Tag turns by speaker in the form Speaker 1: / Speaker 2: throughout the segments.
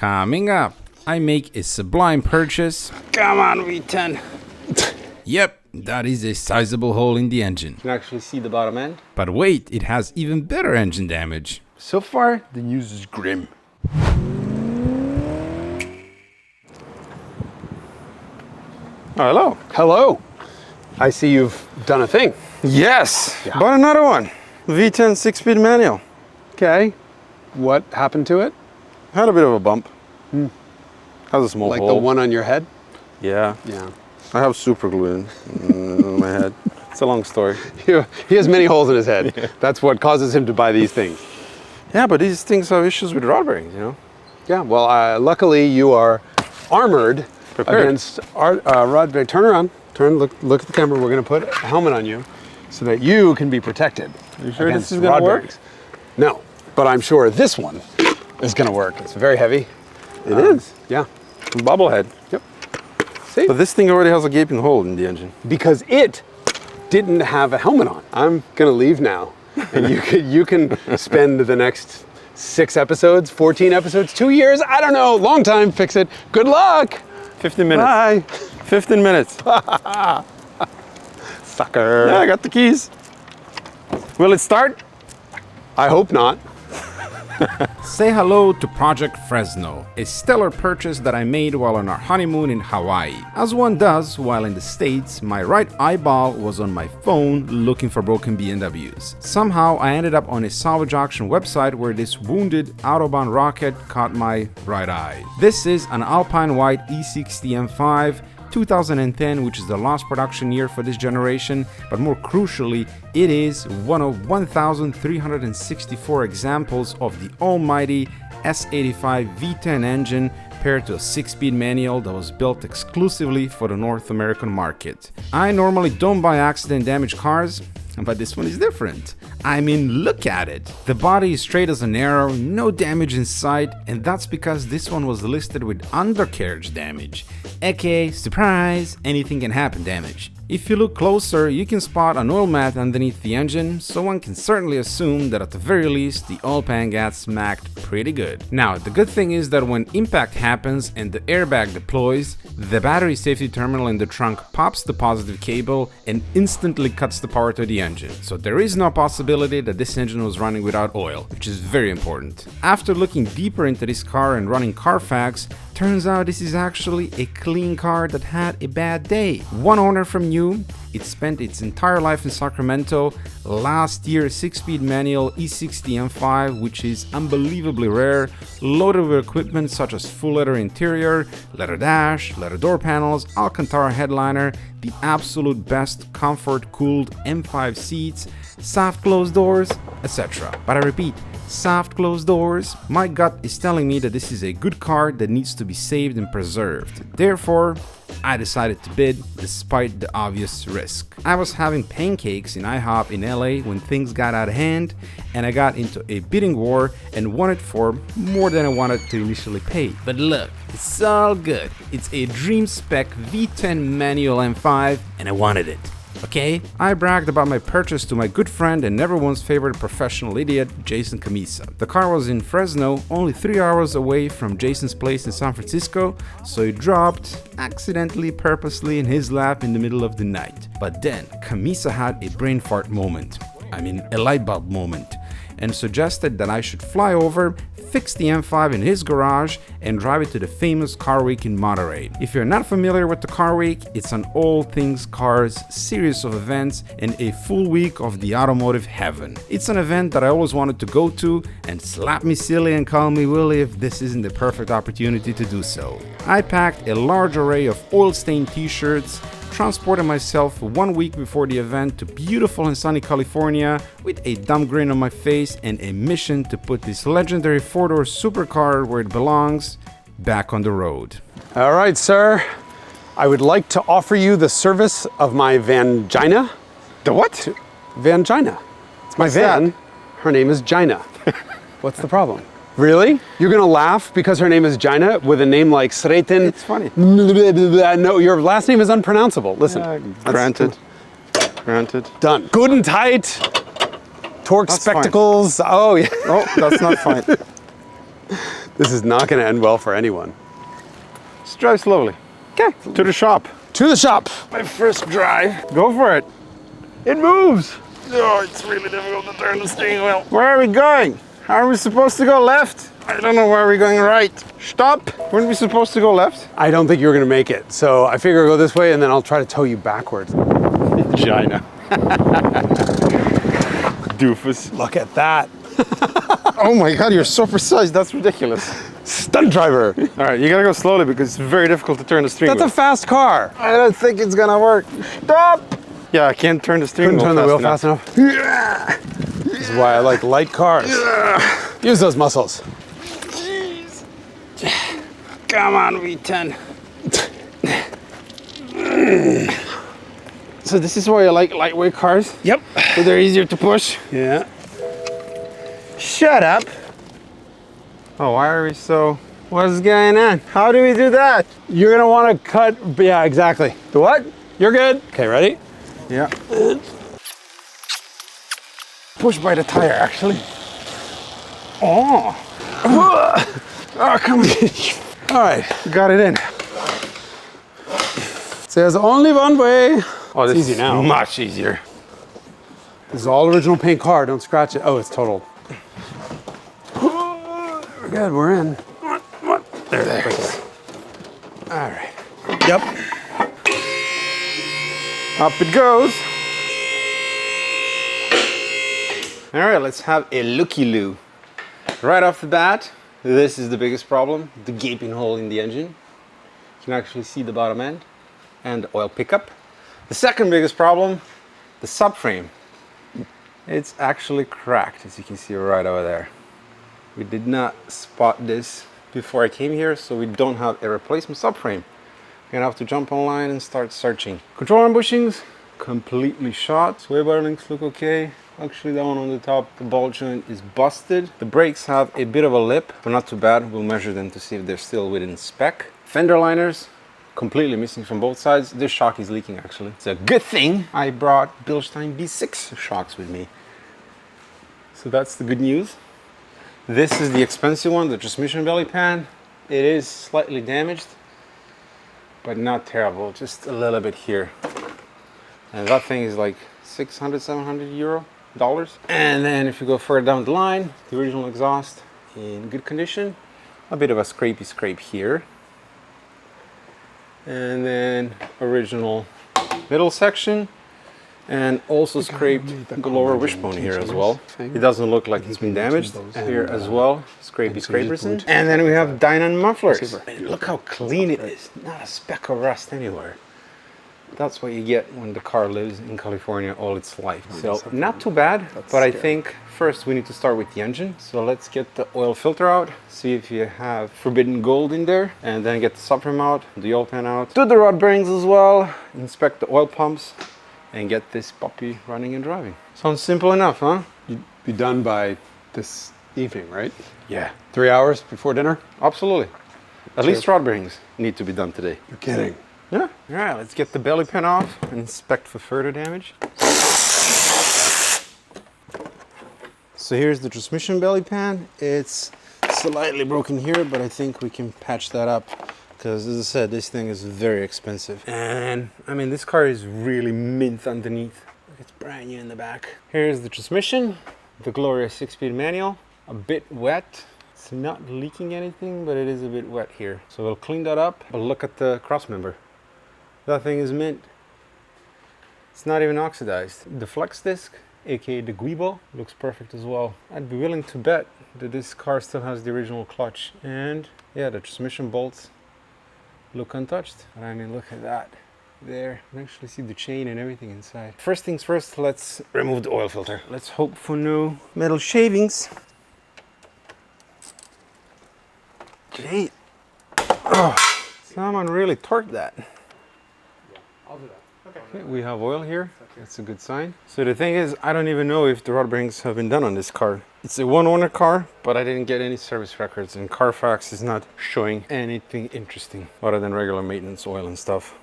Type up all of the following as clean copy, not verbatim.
Speaker 1: Coming up, I make a sublime purchase.
Speaker 2: Come on, V10.
Speaker 1: Yep, that is a sizable hole in the engine.
Speaker 2: You can actually see the bottom end.
Speaker 1: But wait, it has even better engine damage.
Speaker 2: So far, the news is grim.
Speaker 3: Oh, hello.
Speaker 2: Hello. I see you've done a thing.
Speaker 3: Yes,
Speaker 2: Yeah.
Speaker 3: bought another one. V10 6-speed manual.
Speaker 2: Okay. What happened to it?
Speaker 3: Had a bit of a bump. Has a small
Speaker 2: Like
Speaker 3: hole.
Speaker 2: the one on your head?
Speaker 3: Yeah.
Speaker 2: Yeah.
Speaker 3: I have super glue in my head. It's a long story.
Speaker 2: He has many holes in his head. Yeah. That's what causes him to buy these things.
Speaker 3: Yeah, but these things have issues with rod bearings, you know?
Speaker 2: Yeah, well, luckily you are armored
Speaker 3: Prepared.
Speaker 2: against rod bearing. Turn around. Look at the camera. We're going to put a helmet on you so that you can be bubblehead.
Speaker 3: You sure this is going to work?
Speaker 2: No, but I'm sure this one is going to work. It's very heavy.
Speaker 3: It is.
Speaker 2: Yeah.
Speaker 3: Bobblehead.
Speaker 2: Yep. See?
Speaker 3: But this thing already has a gaping hole in the engine.
Speaker 2: Because it didn't have a helmet on. I'm going to leave now. And you can spend the next 6 episodes, 14 episodes, 2 years, I don't know, long time, fix it. Good luck.
Speaker 3: 15 minutes.
Speaker 2: Bye.
Speaker 3: 15 minutes.
Speaker 2: Sucker.
Speaker 3: Yeah, I got the keys. Will it start?
Speaker 2: I hope not.
Speaker 1: Say hello to Project Fresno, a stellar purchase that I made while on our honeymoon in Hawaii. As one does while in the States, my right eyeball was on my phone looking for broken BMWs. Somehow I ended up on a salvage auction website where this wounded Autobahn rocket caught my right eye. This is an Alpine White E60 M5 2010, which is the last production year for this generation, but more crucially, it is one of 1,364 examples of the almighty S85 V10 engine paired to a 6-speed manual that was built exclusively for the North American market. I normally don't buy accident damaged cars, but this one is different. I mean, look at it. The body is straight as an arrow, no damage in sight, and that's because this one was listed with undercarriage damage, aka, surprise, anything can happen damage. If you look closer, you can spot an oil mat underneath the engine, so one can certainly assume that at the very least the oil pan got smacked pretty good. Now, the good thing is that when impact happens and the airbag deploys, the battery safety terminal in the trunk pops the positive cable and instantly cuts the power to the engine. So there is no possibility that this engine was running without oil, which is very important. After looking deeper into this car and running Carfax, turns out this is actually a clean car that had a bad day. One owner from new, it spent its entire life in Sacramento, last year 6-speed manual E60 M5, which is unbelievably rare, loaded with equipment such as full leather interior, leather dash, leather door panels, Alcantara headliner, the absolute best comfort-cooled M5 seats, soft closed doors, etc. But I repeat, soft closed doors. My gut is telling me that this is a good car that needs to be saved and preserved. Therefore, I decided to bid despite the obvious risk. I was having pancakes in IHOP in LA when things got out of hand, and I got into a bidding war and won it for more than I wanted to initially pay. But look, it's all good. It's a dream spec V10 manual M5 and I wanted it. Okay? I bragged about my purchase to my good friend and everyone's favorite professional idiot, Jason Camisa. The car was in Fresno, only 3 hours away from Jason's place in San Francisco, so it dropped, accidentally, purposely, in his lap in the middle of the night. But then, Camisa had a brain fart moment. I mean, a light bulb moment. And suggested that I should fly over, fix the M5 in his garage, and drive it to the famous Car Week in Monterey. If you're not familiar with the Car Week, it's an all things cars series of events and a full week of the automotive heaven. It's an event that I always wanted to go to, and slap me silly and call me Willie if this isn't the perfect opportunity to do so. I packed a large array of oil-stained t-shirts, transported myself 1 week before the event to beautiful and sunny California with a dumb grin on my face and a mission to put this legendary 4-door supercar where it belongs, back on the road.
Speaker 2: All right, sir. I would like to offer you the service of my Vangina.
Speaker 3: The what?
Speaker 2: Vangina. It's my
Speaker 3: What's
Speaker 2: van.
Speaker 3: that?
Speaker 2: Her name is Gina. What's the problem? Really? You're gonna laugh because her name is Gina with a name like Sreten?
Speaker 3: It's funny.
Speaker 2: No, your last name is unpronounceable. Listen.
Speaker 3: Granted. Granted.
Speaker 2: Done. Good and tight. Torque
Speaker 3: That's
Speaker 2: spectacles. Fine. Oh, yeah.
Speaker 3: Oh, that's not fine.
Speaker 2: This is not going to end well for anyone.
Speaker 1: Just drive slowly. Okay, to the shop.
Speaker 2: To the shop.
Speaker 1: My first drive. Go for it. It moves. Oh, it's really difficult to turn the steering wheel. Where are we going? Are we supposed to go left? I don't know where we're going right. Stop. Weren't we supposed to go left?
Speaker 2: I don't think you're going to make it. So I figure I'll go this way and then I'll try to tow you backwards.
Speaker 1: China. Doofus.
Speaker 2: Look at that.
Speaker 1: Oh my God, you're so precise. That's ridiculous.
Speaker 2: Stunt driver.
Speaker 1: All right, you gotta go slowly because it's very difficult to turn the steering
Speaker 2: That's a fast car.
Speaker 1: I don't think it's gonna work. Stop! Yeah, I can't turn the steering
Speaker 2: Couldn't
Speaker 1: wheel
Speaker 2: turn the wheel fast enough. This is why I like light cars. Use those muscles.
Speaker 1: Jeez. Come on, V10. So this is why I like lightweight cars?
Speaker 2: Yep.
Speaker 1: So they're easier to push?
Speaker 2: Yeah.
Speaker 1: Shut up. Oh, why are we so... What's going on? How do we do that?
Speaker 2: You're gonna want to cut. Yeah, exactly.
Speaker 1: The what?
Speaker 2: You're good. Okay, ready?
Speaker 1: Yeah. Push by the tire, actually. Oh. Oh, come on.
Speaker 2: All right.
Speaker 1: Got it in.
Speaker 2: There's only one way.
Speaker 1: Oh, this
Speaker 2: It's easy
Speaker 1: is
Speaker 2: now.
Speaker 1: much easier.
Speaker 2: This is all original paint car. Don't scratch it. Oh, it's totaled. We're good. We're in.
Speaker 1: There.
Speaker 2: All right. Yep.
Speaker 1: Up it goes. All right, let's have a looky-loo. Right off the bat, this is the biggest problem, the gaping hole in the engine. You can actually see the bottom end and the oil pickup. The second biggest problem, the subframe. It's actually cracked, as you can see right over there. We did not spot this before I came here, so we don't have a replacement subframe. We're gonna have to jump online and start searching. Control arm bushings, completely shot. Sway bar links look okay. Actually, that one on the top, the ball joint is busted. The brakes have a bit of a lip, but not too bad. We'll measure them to see if they're still within spec. Fender liners, completely missing from both sides. This shock is leaking actually. It's a good thing I brought Bilstein B6 shocks with me. So that's the good news. This is the expensive one, the transmission belly pan. It is slightly damaged, but not terrible, just a little bit here. And that thing is like 600, 700 euro. Dollars. And then if you go further down the line, the original exhaust in good condition, a bit of a scrapey scrape here, and then original middle section, and also scraped the lower wishbone here as well. It doesn't look like it's been damaged here as well, scrapey scrapers. And then we have Dynon mufflers. And look how clean it is, not a speck of rust anywhere. That's what you get when the car lives in California all its life. So not too bad, but I think first we need to start with the engine. So let's get the oil filter out, see if you have forbidden gold in there, and then get the subframe out, the oil pan out, do the rod bearings as well, inspect the oil pumps, and get this puppy running and driving. Sounds simple enough, huh?
Speaker 2: You'd be done by this evening, right?
Speaker 1: Yeah,
Speaker 2: 3 hours before dinner?
Speaker 1: absolutely. At least rod bearings need to be done today.
Speaker 2: You're kidding.
Speaker 1: Yeah. All right, let's get the belly pan off and inspect for further damage. So here's the transmission belly pan. It's slightly broken here, but I think we can patch that up because, as I said, this thing is very expensive. And I mean, this car is really mint underneath. It's brand new in the back. Here's the transmission, the glorious 6-speed manual, a bit wet. It's not leaking anything, but it is a bit wet here. So we'll clean that up, but look at the cross member. That thing is mint. It's not even oxidized. The flex disc, aka the guibo, looks perfect as well. I'd be willing to bet that this car still has the original clutch. And yeah, the transmission bolts look untouched. And I mean, look at that. There, you can actually see the chain and everything inside. First things first, let's remove the oil filter. Let's hope for no metal shavings. Gee. Oh, someone really torqued that.
Speaker 2: I'll do that.
Speaker 1: Okay, we have oil here. That's a good sign. So the thing is, I don't even know if the rod bearings have been done on this car. It's a one-owner car, but I didn't get any service records, and Carfax is not showing anything interesting other than regular maintenance oil and stuff.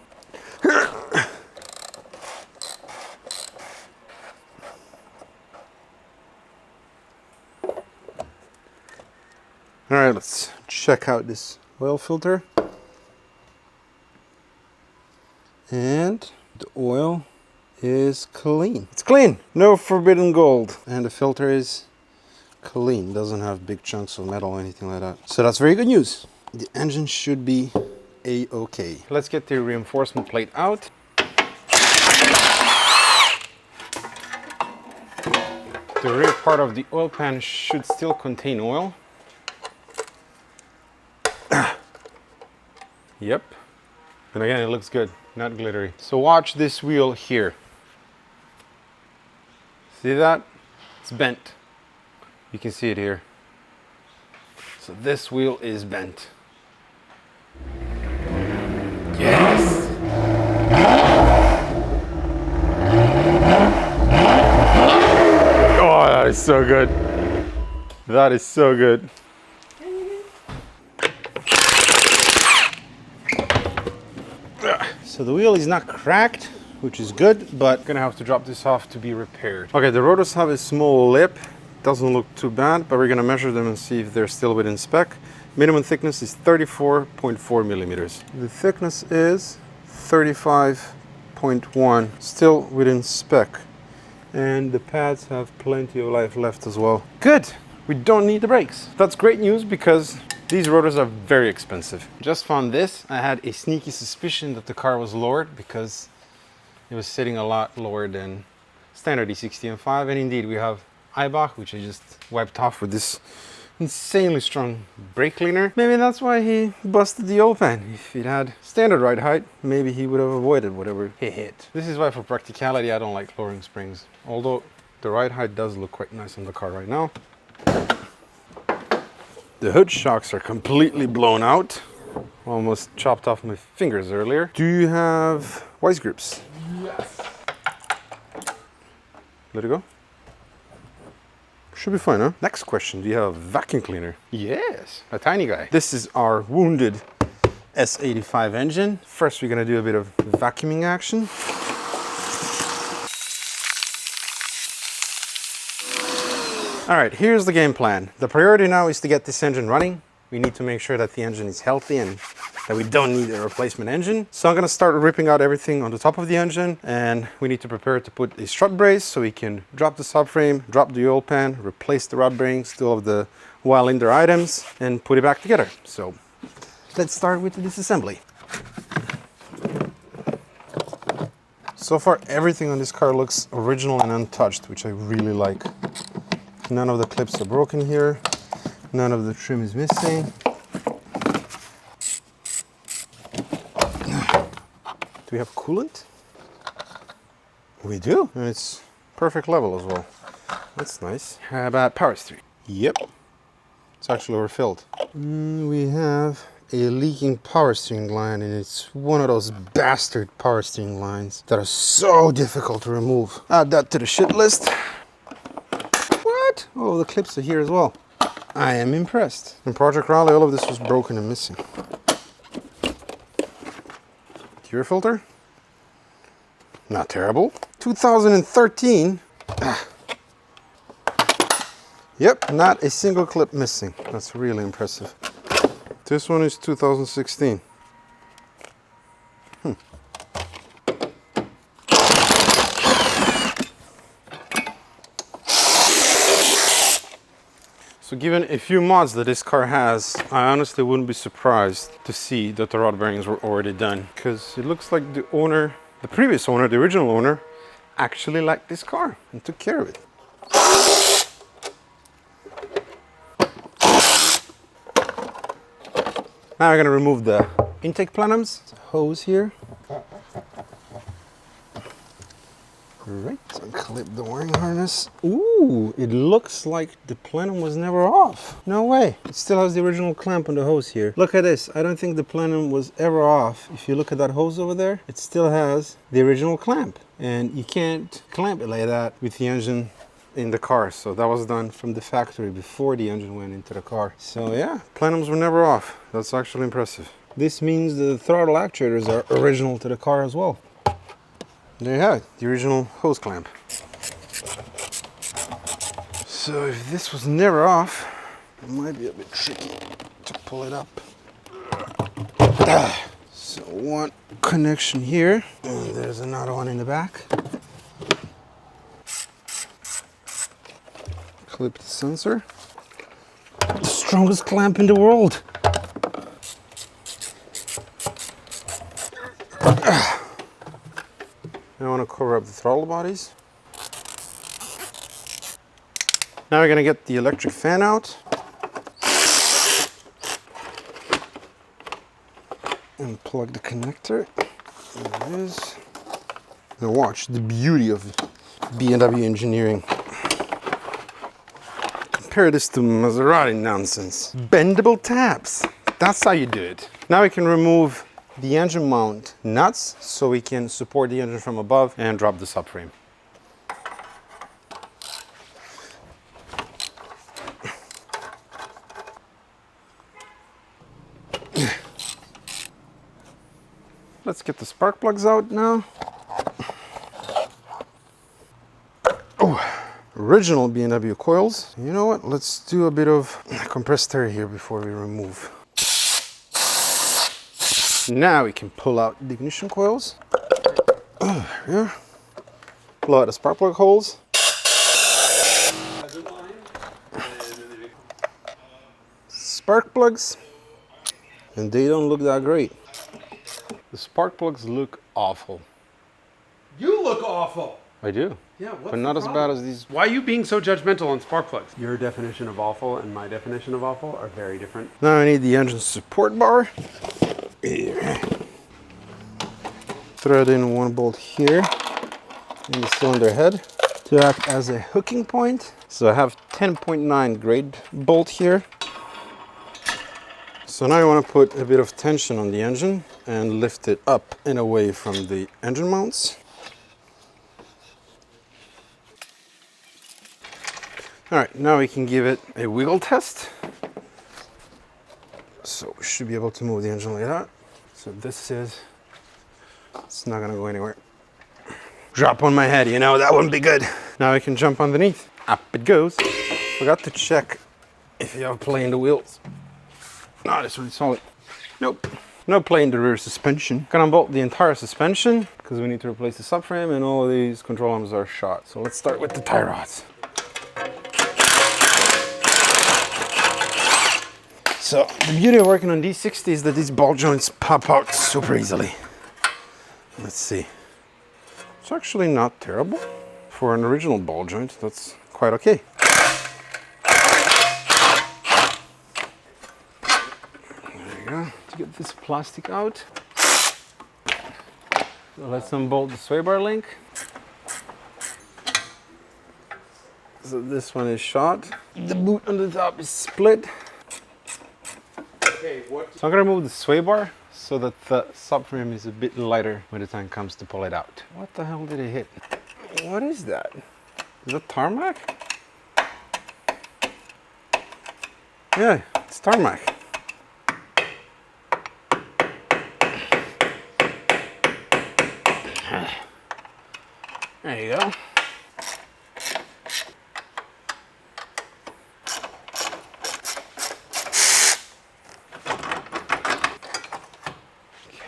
Speaker 1: All right, let's
Speaker 3: check out this oil filter. And the oil is clean. It's clean, no forbidden gold. And the filter is clean, doesn't have big chunks of metal or anything like that. So that's very good news. The engine should be a-okay.
Speaker 1: Let's get the reinforcement plate out. The rear part of the oil pan should still contain oil. Yep. And again, it looks good, not glittery. So watch this wheel here. See that? It's bent. You can see it here. So this wheel is bent. Yes! Oh, that is so good. That is so good. So the wheel is not cracked, which is good, but gonna have to drop this off to be repaired. Okay, the rotors have a small lip. Doesn't look too bad, but we're gonna measure them and see if they're still within spec. Minimum thickness is 34.4 millimeters. The thickness is 35.1, still within spec. And the pads have plenty of life left as well. Good, we don't need the brakes. That's great news because these rotors are very expensive. Just found this. I had a sneaky suspicion that the car was lowered because it was sitting a lot lower than standard E60 M5. And indeed, we have Eibach, which I just wiped off with this insanely strong brake cleaner. Maybe that's why he busted the oil pan. If it had standard ride height, maybe he would have avoided whatever he hit. This is why for practicality, I don't like lowering springs. Although the ride height does look quite nice on the car right now. The hood shocks are completely blown out. Almost chopped off my fingers earlier. Do you have vice grips?
Speaker 2: Yes.
Speaker 1: Let it go. Should be fine, huh? Next question, do you have a vacuum cleaner? Yes, a tiny guy. This is our wounded S85 engine. First, we're gonna do a bit of vacuuming action. All right, here's the game plan. The priority now is to get this engine running. We need to make sure that the engine is healthy and that we don't need a replacement engine. So I'm gonna start ripping out everything on the top of the engine, and we need to prepare to put a strut brace so we can drop the subframe, drop the oil pan, replace the rod bearings, still have the while-in-there items, and put it back together. So let's start with the disassembly. So far, everything on this car looks original and untouched, which I really like. None of the clips are broken here. None of the trim is missing. Do we have coolant? We do, and it's perfect level as well. That's nice. How about power steering? Yep, it's actually overfilled. We have a leaking power steering line, and it's one of those bastard power steering lines that are so difficult to remove. Add that to the shit list. What? Oh, the clips are here as well. I am impressed. In Project Raleigh, all of this was broken and missing. Gear filter? Not terrible. 2013. Yep, not a single clip missing. That's really impressive. This one is 2016. So given a few mods that this car has, I honestly wouldn't be surprised to see that the rod bearings were already done, because it looks like the owner, the previous owner, the original owner, actually liked this car and took care of it. Now we're gonna remove the intake plenums. There's a hose here. Right, unclip the wiring harness. Ooh, it looks like the plenum was never off. No way. It still has the original clamp on the hose here. Look at this. I don't think the plenum was ever off. If you look at that hose over there, it still has the original clamp. And you can't clamp it like that with the engine in the car. So that was done from the factory before the engine went into the car. So yeah, plenums were never off. That's actually impressive. This means the throttle actuators are original to the car as well. There you have it, the original hose clamp. So if this was never off, it might be a bit tricky to
Speaker 3: pull it up. So one connection here, and there's another one in the back. Clip the sensor. The strongest clamp in the world. I want to cover up the throttle bodies. Now we're going to get the electric fan out. And plug the connector. There it is. Now watch the beauty of BMW engineering. Compare this to Maserati nonsense. Bendable tabs. That's how you do it. Now we can remove the engine mount nuts so we can support the engine from above and drop the subframe. Let's get the spark plugs out now. Oh, original BMW coils. You know what? Let's do a bit of compressed air here before we remove. Now we can pull out the ignition coils. Oh, yeah. Pull out the spark plug holes. Spark plugs. And they don't look that great. The spark plugs look awful.
Speaker 2: You look awful.
Speaker 3: I do.
Speaker 2: Yeah, what's
Speaker 3: But not
Speaker 2: the
Speaker 3: as
Speaker 2: problem?
Speaker 3: bad as these.
Speaker 2: Why are you being so judgmental on spark plugs? Your definition of awful and my definition of awful are very different.
Speaker 3: Now I need the engine support bar. Here. Thread in one bolt here in the cylinder head to act as a hooking point. So I have 10.9 grade bolt here. So now I want to put a bit of tension on the engine and lift it up and away from the engine mounts. All right, now we can give it a wiggle test. So we should be able to move the engine like that. So this is, it's not gonna go anywhere. Drop on my head, you know, that wouldn't be good. Now we can jump underneath. Up it goes. Forgot to check if you have play in the wheels. No, it's really solid. Nope. No play in the rear suspension. Gonna unbolt the entire suspension because we need to replace the subframe and all of these control arms are shot. So let's start with the tie rods. So the beauty of working on these 60s is that these ball joints pop out super easily. Let's see. It's actually not terrible. For an original ball joint, that's quite okay. There you go. To get this plastic out. So let's unbolt the sway bar link. So this one is shot. The boot on the top is split.
Speaker 2: Okay, what?
Speaker 3: So I'm gonna remove the sway bar so that the subframe is a bit lighter when the time comes to pull it out. What the hell did it hit? What is that? Is that tarmac? Yeah, it's tarmac. There you go.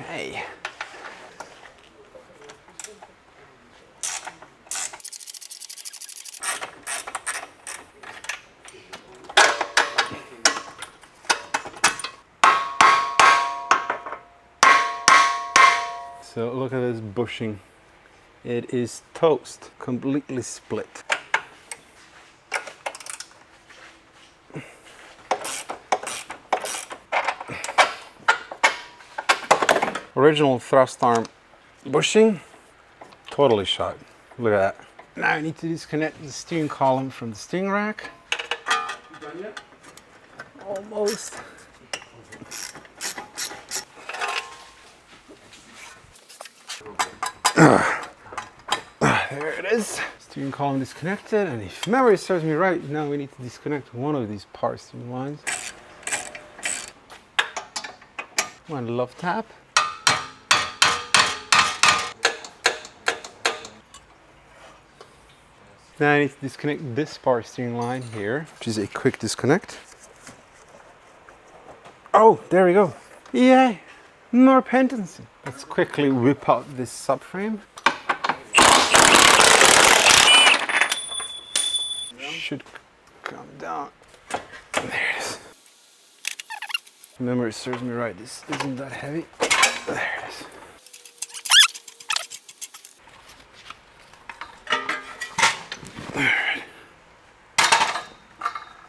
Speaker 3: Okay. So look at this bushing. It is toast, completely split. Original thrust arm bushing, totally shot. Look at that. Now I need to disconnect the steering column from the steering rack.
Speaker 2: You done yet?
Speaker 3: Almost. There it is. Steering column disconnected, and if memory serves me right, now we need to disconnect one of these power steering lines. One love tap. Now I need to disconnect this power steering line here, which is a quick disconnect. Oh, there we go. Yay, more pendency. Let's quickly whip out this subframe. Should come down. There it is. If memory serves me right, this isn't that heavy. There it is.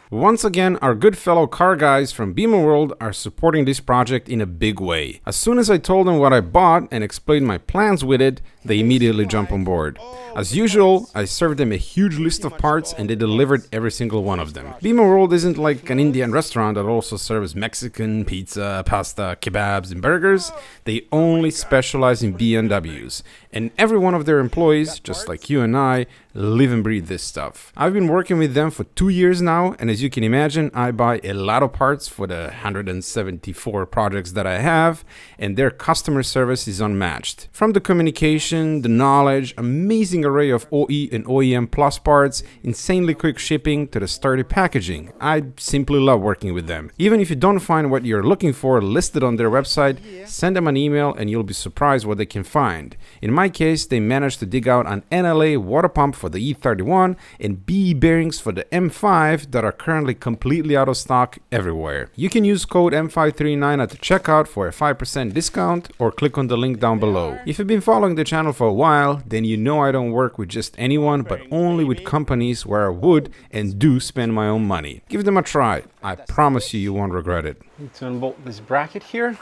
Speaker 1: Once again, our good fellow car guys from BMW World are supporting this project in a big way. As soon as I told them what I bought and explained my plans with it, they immediately jump on board. As usual, I served them a huge list of parts and they delivered every single one of them. BMW World isn't like an Indian restaurant that also serves Mexican, pizza, pasta, kebabs and burgers. They only specialize in BMWs. And every one of their employees, just like you and I, live and breathe this stuff. I've been working with them for 2 years now, and as you can imagine, I buy a lot of parts for the 174 projects that I have, and their customer service is unmatched. From the communication, the knowledge, amazing array of OE and OEM plus parts, insanely quick shipping to the sturdy packaging. I simply love working with them. Even if you don't find what you're looking for listed on their website, send them an email and you'll be surprised what they can find. In my case, they managed to dig out an NLA water pump for the E31 and BE bearings for the M5 that are currently completely out of stock everywhere. You can use code M539 at the checkout for a 5% discount or click on the link down below. If you've been following the channel for a while, then you know I don't work with just anyone but only with companies where I would and do spend my own money. Give them a try. I promise you won't regret it.
Speaker 3: Need to unbolt this bracket here.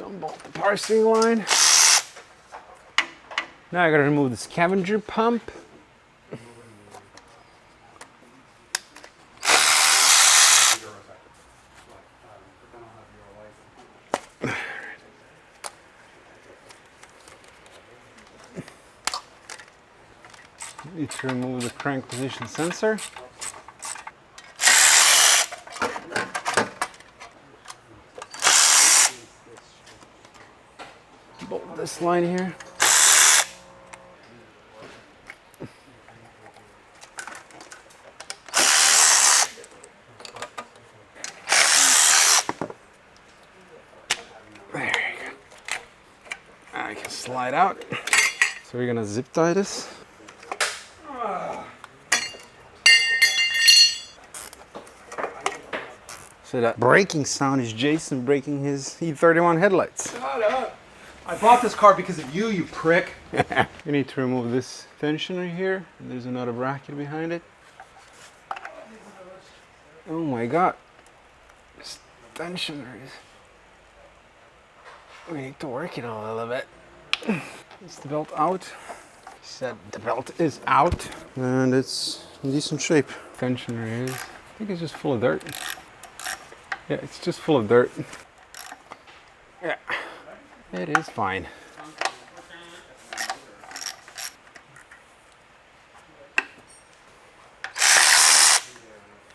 Speaker 3: Unbolt the parsing line. Now I gotta remove the scavenger pump. Need to remove the crank position sensor. Bolt this line here. There you go. I can slide out. So we're gonna zip tie this. So that braking sound is Jason braking his E31 headlights.
Speaker 2: Shut up. I bought this car because of you, you prick.
Speaker 3: You need to remove this tensioner here. And there's another bracket behind it. Oh my god. This tensioner is... We need to work it a little bit. Is the belt out? He said the belt is out. And it's in decent shape. Tensioner is... I think it's just full of dirt. Yeah, it's just full of dirt. Yeah. It is fine.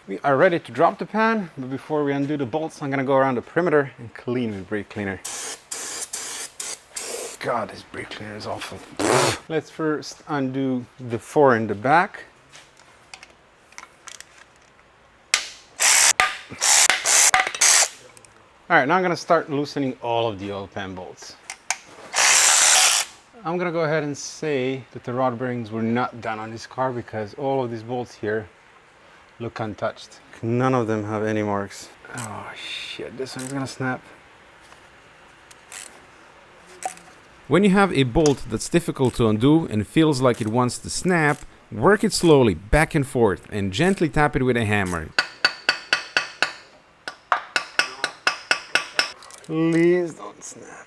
Speaker 3: We are ready to drop the pan, but before we undo the bolts, I'm gonna go around the perimeter and clean with brake cleaner. God, this brake cleaner is awful. Let's first undo the 4 in the back. All right, now I'm gonna start loosening all of the oil pan bolts. I'm gonna go ahead and say that the rod bearings were not done on this car because all of these bolts here look untouched. None of them have any marks. Oh shit, this one's gonna snap.
Speaker 1: When you have a bolt that's difficult to undo and feels like it wants to snap, work it slowly back and forth and gently tap it with a hammer.
Speaker 3: Please don't snap.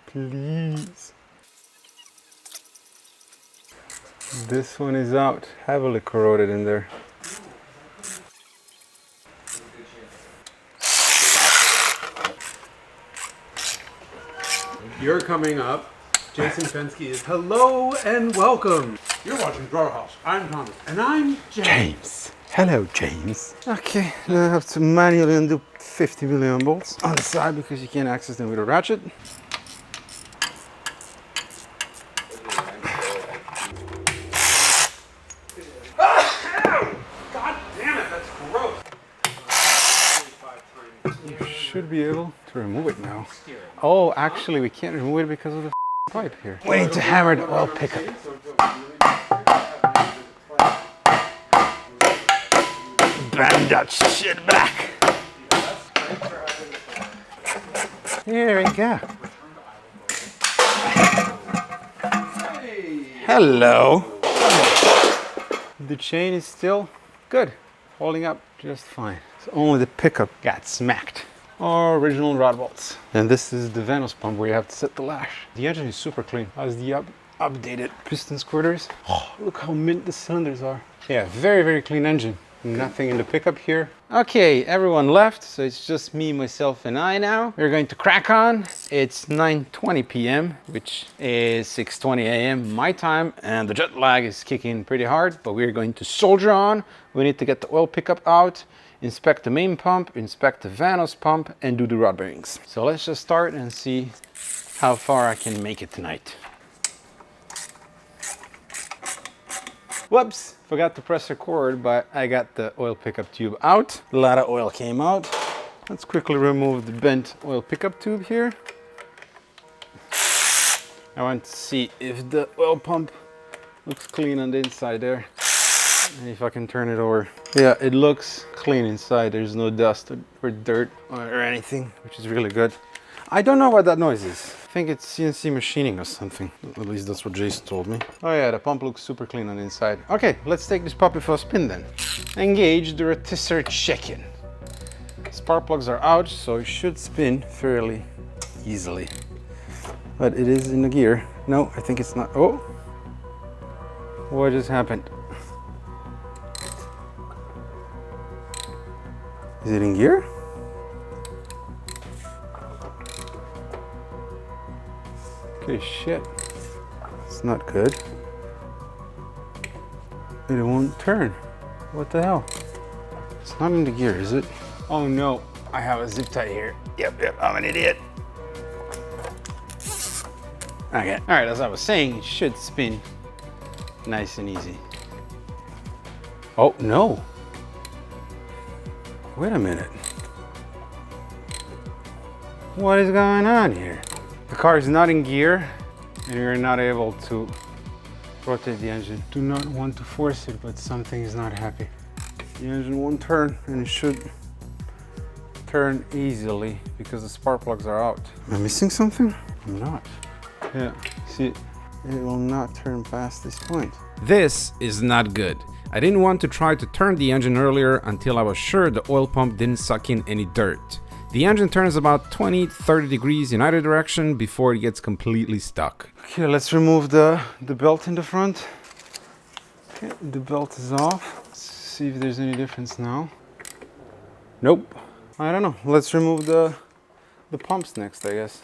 Speaker 3: Please. This one is out, heavily corroded in there.
Speaker 2: You're coming up. Jason Fensky is hello and welcome. You're watching Drawer House. I'm Thomas. And I'm James.
Speaker 3: Hello, James. Okay, now I have to manually undo 50 million bolts on the side because you can't access them with a ratchet.
Speaker 2: should be able to remove it now. Oh, actually we can't remove it because of the pipe here. We need to hammer the oil pickup. Bend that shit back. Here we go. Hello. The chain is still good, holding up just fine. So only the pickup got smacked. Our original rod bolts. And this is the Vanos pump where you have to set the lash. The engine is super clean. How's the updated piston squirters? Oh, look how mint the cylinders are. Yeah, very, very clean engine. Nothing in the pickup here. Okay, everyone left, so it's just me, myself, and I now. We're going to crack on. It's 9:20 p.m., which is 6:20 a.m. my time, and the jet lag is kicking pretty hard, but we're going to soldier on. We need to get the oil pickup out, inspect the main pump, inspect the Vanos pump, and do the rod bearings. So let's just start and see how far I can make it tonight. Whoops, forgot to press record, but I got the oil pickup tube out. A lot of oil came out. Let's quickly remove the bent oil pickup tube here. I want to see if the oil pump looks clean on the inside there. And if I can turn it over. Yeah, it looks clean inside. There's no dust or dirt or anything, which is really good. I don't know what that noise is. I think it's CNC machining or something. At least that's what Jason told me. Oh yeah, the pump looks super clean on the inside. Okay, let's take this puppy for a spin then. Engage the rotisserie check-in. Spark plugs are out, so it should spin fairly easily. But it is in the gear. No, I think it's not. Oh! What just happened? Is it in gear? Okay, shit. It's not good. It won't turn. What the hell? It's not in the gear, is it? Oh no, I have a zip tie here. Yep, I'm an idiot. Okay, all right, as I was saying, it should spin nice and easy. Oh, no. Wait a minute. What is going on here? The car is not in gear and you're not able to rotate the engine. Do not want to force it, but something is not happy. The engine won't turn, and it should turn easily because the spark plugs are out. Am I missing something? I'm not. Yeah, see, it will not turn past this point.
Speaker 1: This is not good. I didn't want to try to turn the engine earlier until I was sure the oil pump didn't suck in any dirt. The engine turns about 20-30 degrees in either direction before it gets completely stuck.
Speaker 2: Okay, let's remove the belt in the front. Okay, the belt is off. Let's see if there's any difference now. Nope. I don't know. Let's remove the pumps next, I guess.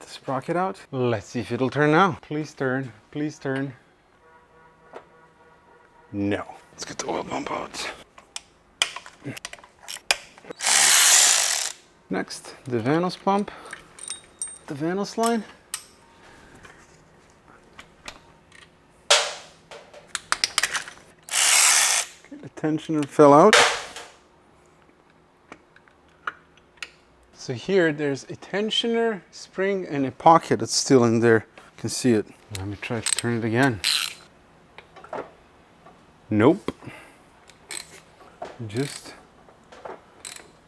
Speaker 2: Sprocket out. Let's see if it'll turn now. Please turn, please turn. No. Let's get the oil pump out. Next, the Vanos pump. The Vanos line. Okay, the tensioner fell out. So here there's a tensioner, spring, and a pocket that's still in there. You can see it. Let me try to turn it again. Nope. Just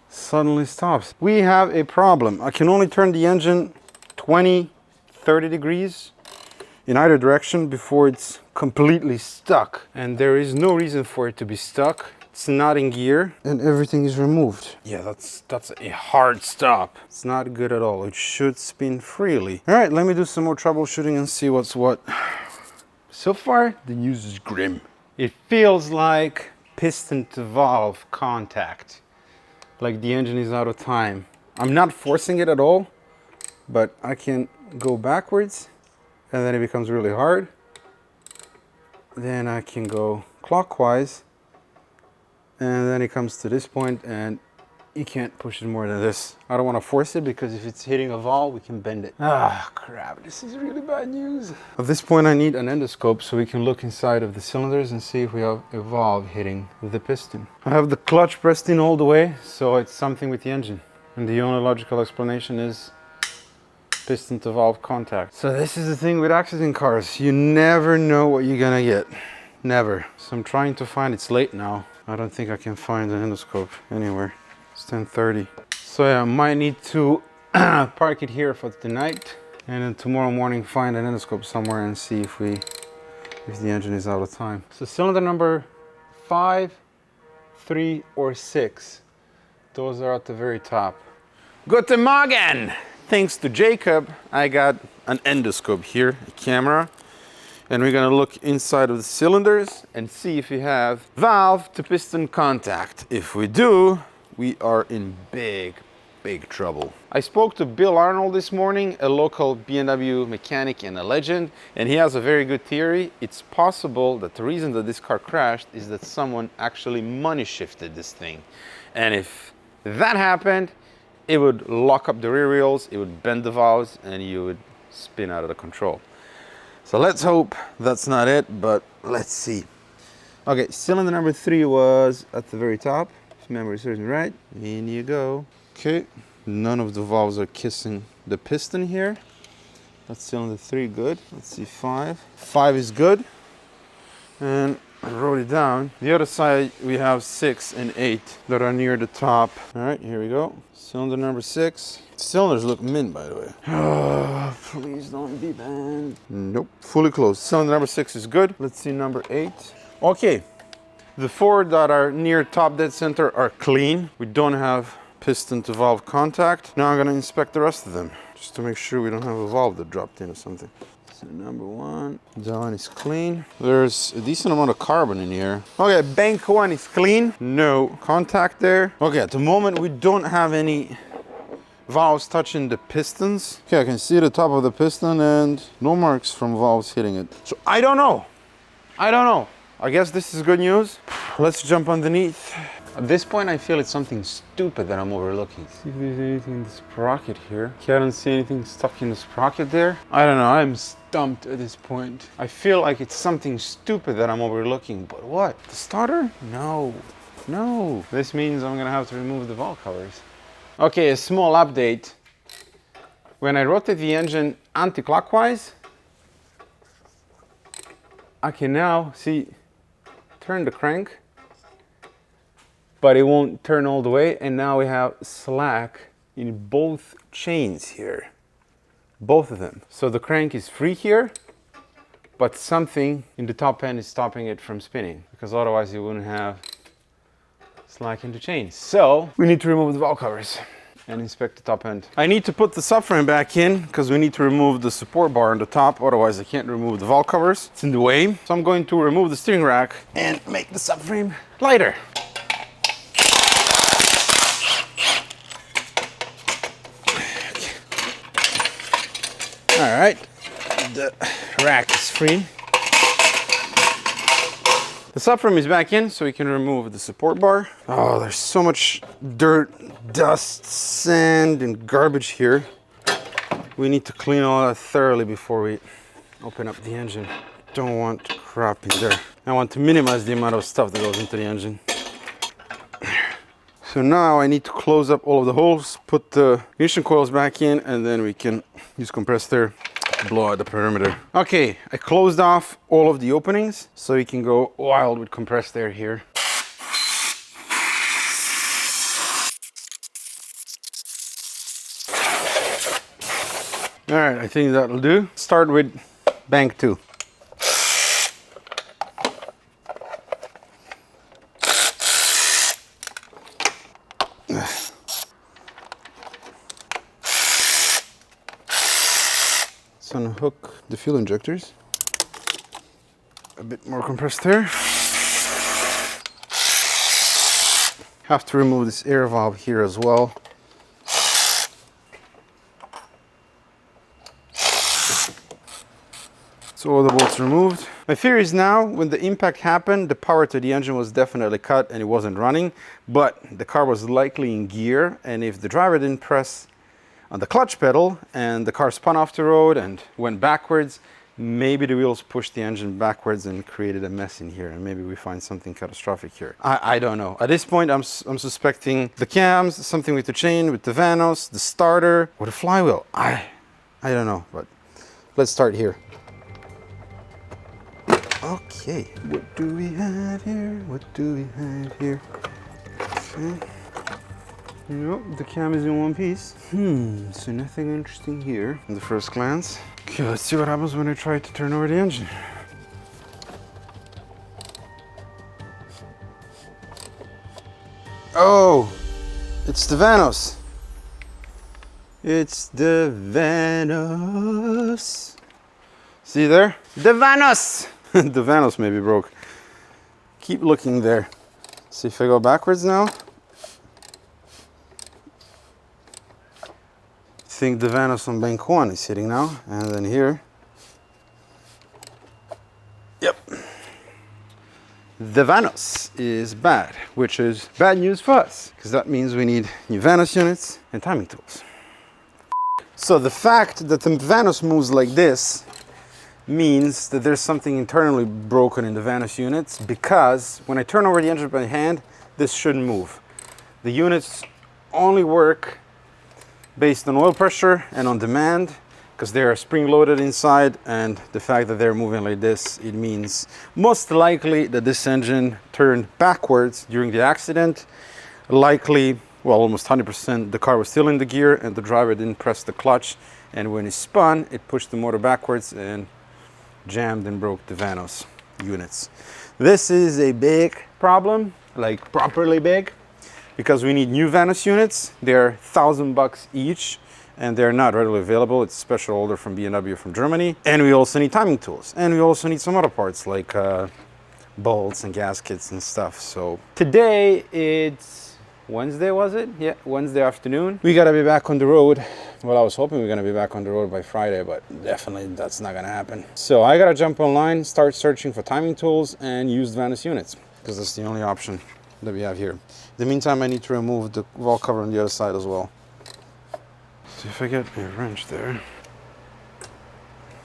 Speaker 2: suddenly stops. We have a problem. I can only turn the engine 20-30 degrees in either direction before it's completely stuck. And there is no reason for it to be stuck. It's not in gear and everything is removed. Yeah, that's a hard stop. It's not good at all. It should spin freely. All right, let me do some more troubleshooting and see what's what. So far, the news is grim. It feels like piston to valve contact, like the engine is out of time. I'm not forcing it at all, but I can go backwards and then it becomes really hard. Then I can go clockwise and then it comes to this point and
Speaker 3: you can't push it more than this. I don't want to force it because if it's hitting a valve, we can bend it. Ah, crap, this is really bad news. At this point, I need an endoscope so we can look inside of the cylinders and see if we have a valve hitting the piston. I have the clutch pressed in all the way, so it's something with the engine. And the only logical explanation is piston to valve contact. So this is the thing with accident cars. You never know what you're gonna get. Never. So I'm trying to find, it's late now. I don't think I can find an endoscope anywhere. It's 10:30. So yeah, I might need to park it here for tonight and then tomorrow morning find an endoscope somewhere and see if the engine is out of time. So cylinder number 5, 3, or 6. Those are at the very top. Guten Morgen! Thanks to Jacob, I got an endoscope here, a camera. And we're gonna look inside of the cylinders and see if we have valve to piston contact. If we do, we are in big trouble. I spoke to Bill Arnold this morning, a local BMW mechanic and a legend, and he has a very good theory. It's possible that the reason that this car crashed is that someone actually money shifted this thing. And if that happened, it would lock up the rear wheels, it would bend the valves, and you would spin out of the control. So let's hope that's not it, but let's see. Okay, cylinder number 3 was at the very top, if memory serves me right. In you go. Okay, none of the valves are kissing the piston here. That's cylinder 3, good. Let's see 5. 5 is good. And I wrote it down. The other side, we have 6 and 8 that are near the top. All right, here we go. Cylinder number 6. Cylinders look mint, by the way. Oh, please don't be bad. Nope, fully closed. Cylinder number 6 is good. Let's see number 8. Okay, the 4 that are near top dead center are clean. We don't have piston to valve contact. Now I'm gonna inspect the rest of them, just to make sure we don't have a valve that dropped in or something. So number 1, that one is clean. There's a decent amount of carbon in here. Okay, bank 1 is clean. No contact there. Okay, at the moment we don't have any valves touching the pistons. Okay, I can see the top of the piston and no marks from valves hitting it. So I don't know. I guess this is good news. Let's jump underneath. At this point, I feel it's something stupid that I'm overlooking. See if there's anything in the sprocket here. Okay, I don't see anything stuck in the sprocket there. I don't know, I'm stumped at this point. I feel like it's something stupid that I'm overlooking, but what? The starter? No. This means I'm gonna have to remove the valve covers. Okay, a small update. When I rotate the engine anti-clockwise, I can now, see, turn the crank, but it won't turn all the way, and now we have slack in both chains here. Both of them. So the crank is free here, but something in the top end is stopping it from spinning, because otherwise you wouldn't have slack in the chains. So we need to remove the valve covers and inspect the top end. I need to put the subframe back in because we need to remove the support bar on the top, otherwise I can't remove the valve covers. It's in the way. So I'm going to remove the steering rack and make the subframe lighter. All right, the rack is free. The subframe is back in, so we can remove the support bar. Oh, there's so much dirt, dust, sand, and garbage here. We need to clean all that thoroughly before we open up the engine. Don't want crap in there. I want to minimize the amount of stuff that goes into the engine. So now I need to close up all of the holes, put the ignition coils back in, and then we can use compressed air to blow out the perimeter. Okay, I closed off all of the openings, so you can go wild with compressed air here. All right, I think that'll do. Start with bank 2. So unhook the fuel injectors. A bit more compressed air. Have to remove this air valve here as well. So all the bolts removed. My fear is now, when the impact happened, the power to the engine was definitely cut and it wasn't running, but the car was likely in gear, and if the driver didn't press on the clutch pedal and the car spun off the road and went backwards, maybe the wheels pushed the engine backwards and created a mess in here, and maybe we find something catastrophic here. I don't know. At this point, I'm suspecting the cams, something with the chain, with the Vanos, the starter, or the flywheel. I don't know, but let's start here. Okay, what do we have here? What do we have here? Okay. Nope, the cam is in one piece. So nothing interesting here in the first glance. Okay, let's see what happens when I try to turn over the engine. Oh, it's the Vanos. It's the Vanos. See there? The Vanos! The Vanos may be broke. Keep looking there. See if I go backwards now. I think the Vanos on bank 1 is hitting now, and then here. Yep. The Vanos is bad, which is bad news for us, because that means we need new Vanos units and timing tools. So the fact that the Vanos moves like this means that there's something internally broken in the Vanos units, because when I turn over the engine by hand, this shouldn't move. The units only work based on oil pressure and on demand, because they are spring loaded inside, and the fact that they're moving like this, it means most likely that this engine turned backwards during the accident. Likely, well, almost 100%, the car was still in the gear and the driver didn't press the clutch, and when it spun, it pushed the motor backwards and jammed and broke the Vanos units. This is a big problem, like properly big, because we need new Vanos units. They're $1,000 each, and they're not readily available. It's a special order from BMW from Germany. And we also need timing tools, and we also need some other parts like bolts and gaskets and stuff. So today it's Wednesday, was it? Yeah, Wednesday afternoon. We gotta be back on the road. Well, I was hoping we were gonna be back on the road by Friday, but definitely that's not gonna happen. So I gotta jump online, start searching for timing tools and used Vanos units, because that's the only option that we have here. In the meantime, I need to remove the valve cover on the other side as well. See if I get a wrench there.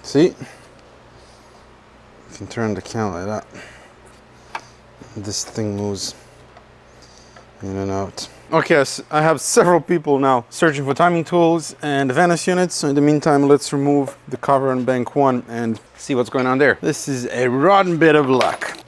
Speaker 3: See? You can turn the cam like that. This thing moves in and out. Okay, so I have several people now searching for timing tools and Vanos units. So in the meantime, let's remove the cover on bank 1 and see what's going on there. This is a rotten bit of luck.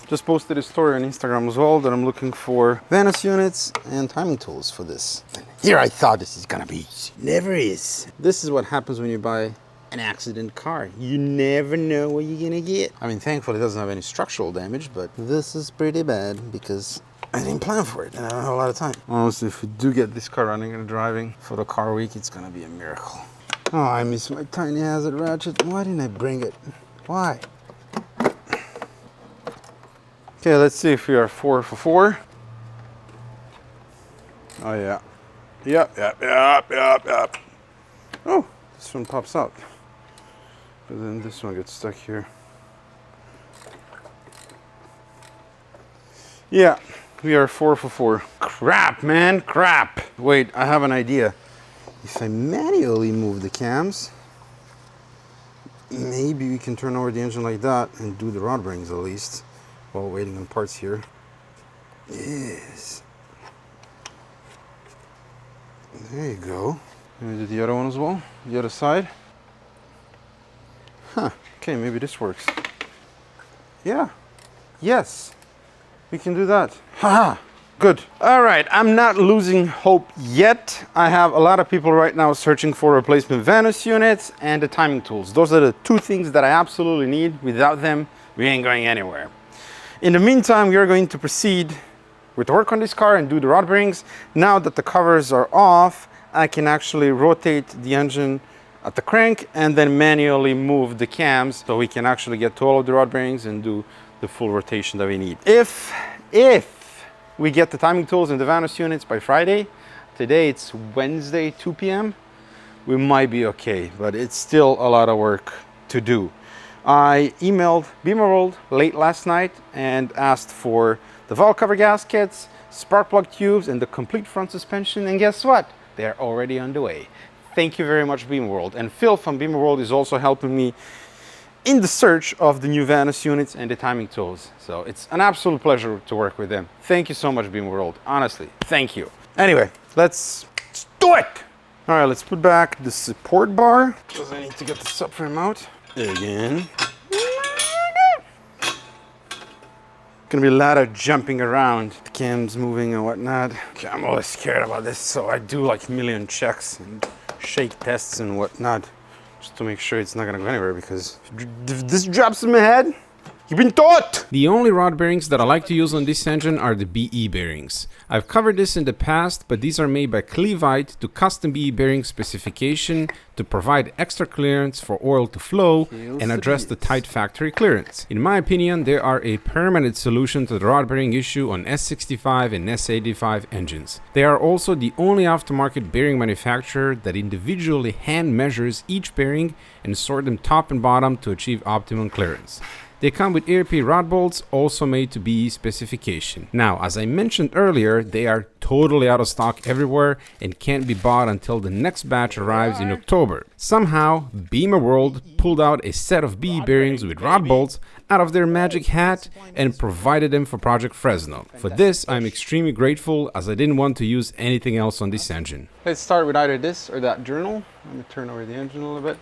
Speaker 3: Just posted a story on Instagram as well that I'm looking for Vanos units and timing tools for this. Here I thought this is gonna be easy. Never is. This is what happens when you buy an accident car. You never know what you're gonna get. I mean, thankfully it doesn't have any structural damage, but this is pretty bad because I didn't plan for it and I don't have a lot of time. Honestly, if we do get this car running and driving for the car week, it's gonna be a miracle. Oh, I miss my tiny hazard ratchet. Why didn't I bring it? Why? Okay, let's see if we are 4 for 4. Oh yeah. Yep. Oh, this one pops out. But then this one gets stuck here. Yeah, we are 4 for 4. Crap, man, crap. Wait, I have an idea. If I manually move the cams, maybe we can turn over the engine like that and do the rod rings at least while waiting on parts here. Yes. There you go. Maybe do the other one as well, the other side. Huh, okay, maybe this works. Yeah, yes, we can do that. Haha, good. All right, I'm not losing hope yet. I have a lot of people right now searching for replacement Vanos units and the timing tools. Those are the two things that I absolutely need. Without them, we ain't going anywhere. In the meantime, we are going to proceed with work on this car and do the rod bearings. Now that the covers are off, I can actually rotate the engine at the crank and then manually move the cams so we can actually get to all of the rod bearings and do the full rotation that we need. If we get the timing tools and the Vanos units by Friday, today it's Wednesday, 2 p.m., we might be okay, but it's still a lot of work to do. I emailed BMW late last night and asked for the valve cover gaskets, spark plug tubes, and the complete front suspension, and guess what? They're already on the way. Thank you very much, BMW. And Phil from BMW is also helping me in the search of the new Vanos units and the timing tools. So it's an absolute pleasure to work with them. Thank you so much, BMW. Honestly, thank you. Anyway, let's do it! All right, let's put back the support bar, because I need to get the subframe out. Again. Gonna be a lot of jumping around, the cams moving and whatnot. Okay, I'm always scared about this, so I do like a million checks and shake tests and whatnot, just to make sure it's not gonna go anywhere, because if this drops in my head, you've been taught!
Speaker 1: The only rod bearings that I like to use on this engine are the BE bearings. I've covered this in the past, but these are made by Clevite to custom BE bearing specification to provide extra clearance for oil to flow and address the tight factory clearance. In my opinion, they are a permanent solution to the rod bearing issue on S65 and S85 engines. They are also the only aftermarket bearing manufacturer that individually hand measures each bearing and sort them top and bottom to achieve optimum clearance. They come with ARP rod bolts, also made to BE specification. Now, as I mentioned earlier, they are totally out of stock everywhere and can't be bought until the next batch arrives in October. Somehow, Beamer World pulled out a set of BE bearings with rod bolts out of their magic hat and provided them for Project Fresno. For this, I'm extremely grateful, as I didn't want to use anything else on this engine.
Speaker 3: Let's start with either this or that journal. Let me turn over the engine a little bit.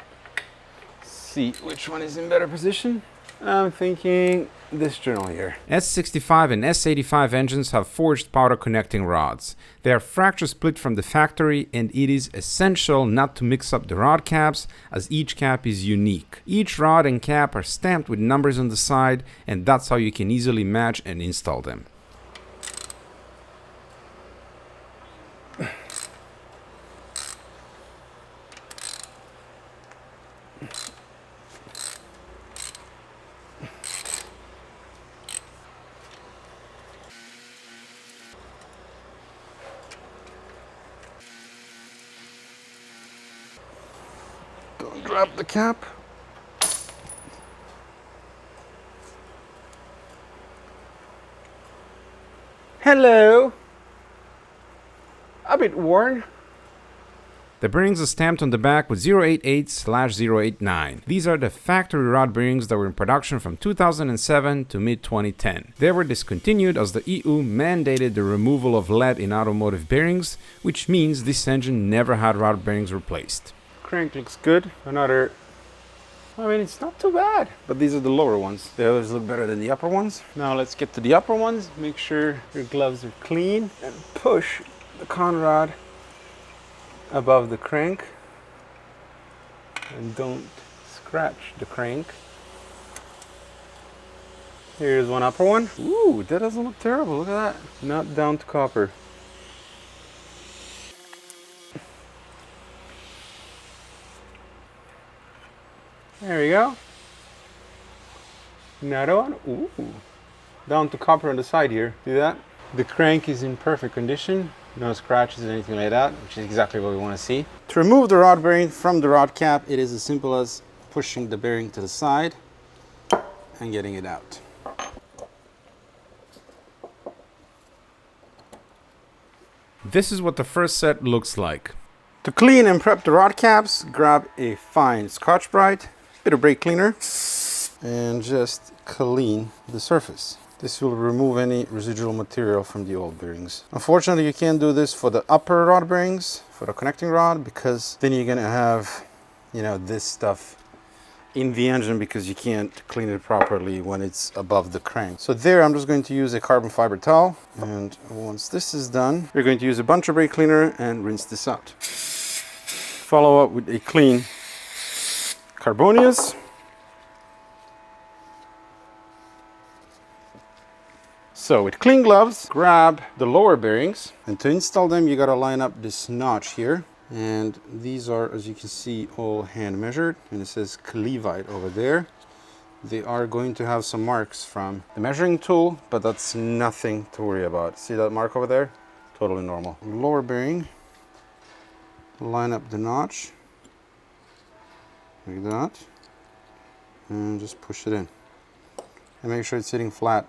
Speaker 3: See which one is in better position. I'm thinking this journal here.
Speaker 1: S65 and S85 engines have forged powder connecting rods. They are fracture split from the factory, and it is essential not to mix up the rod caps, as each cap is unique. Each rod and cap are stamped with numbers on the side, and that's how you can easily match and install them.
Speaker 3: Don't drop the cap. Hello. A bit worn.
Speaker 1: The bearings are stamped on the back with 088/089. These are the factory rod bearings that were in production from 2007 to mid-2010. They were discontinued as the EU mandated the removal of lead in automotive bearings, which means this engine never had rod bearings replaced.
Speaker 3: Crank looks good. Another, I mean, it's not too bad, but these are the lower ones. The others look better than the upper ones. Now let's get to the upper ones. Make sure your gloves are clean and push the con rod above the crank and don't scratch the crank. Here's one upper one. Ooh, that doesn't look terrible. Look at that. Not down to copper. There we go. Another one. Ooh. Down to copper on the side here. See that? The crank is in perfect condition. No scratches or anything like that, which is exactly what we want to see. To remove the rod bearing from the rod cap, it is as simple as pushing the bearing to the side and getting it out.
Speaker 1: This is what the first set looks like.
Speaker 3: To clean and prep the rod caps, grab a fine Scotch-Brite, bit of brake cleaner, and just clean the surface. This will remove any residual material from the old bearings. Unfortunately, you can't do this for the upper rod bearings, for the connecting rod, because then you're gonna have, you know, this stuff in the engine because you can't clean it properly when it's above the crank. So there, I'm just going to use a carbon fiber towel. And once this is done, you're going to use a bunch of brake cleaner and rinse this out. Follow up with a clean Carbonius. So with clean gloves, grab the lower bearings, and to install them you gotta line up this notch here, and these are, as you can see, all hand measured, and it says Clevite over there. They are going to have some marks from the measuring tool, but that's nothing to worry about. See that mark over there? Totally normal. Lower bearing, line up the notch, like that, and just push it in. And make sure it's sitting flat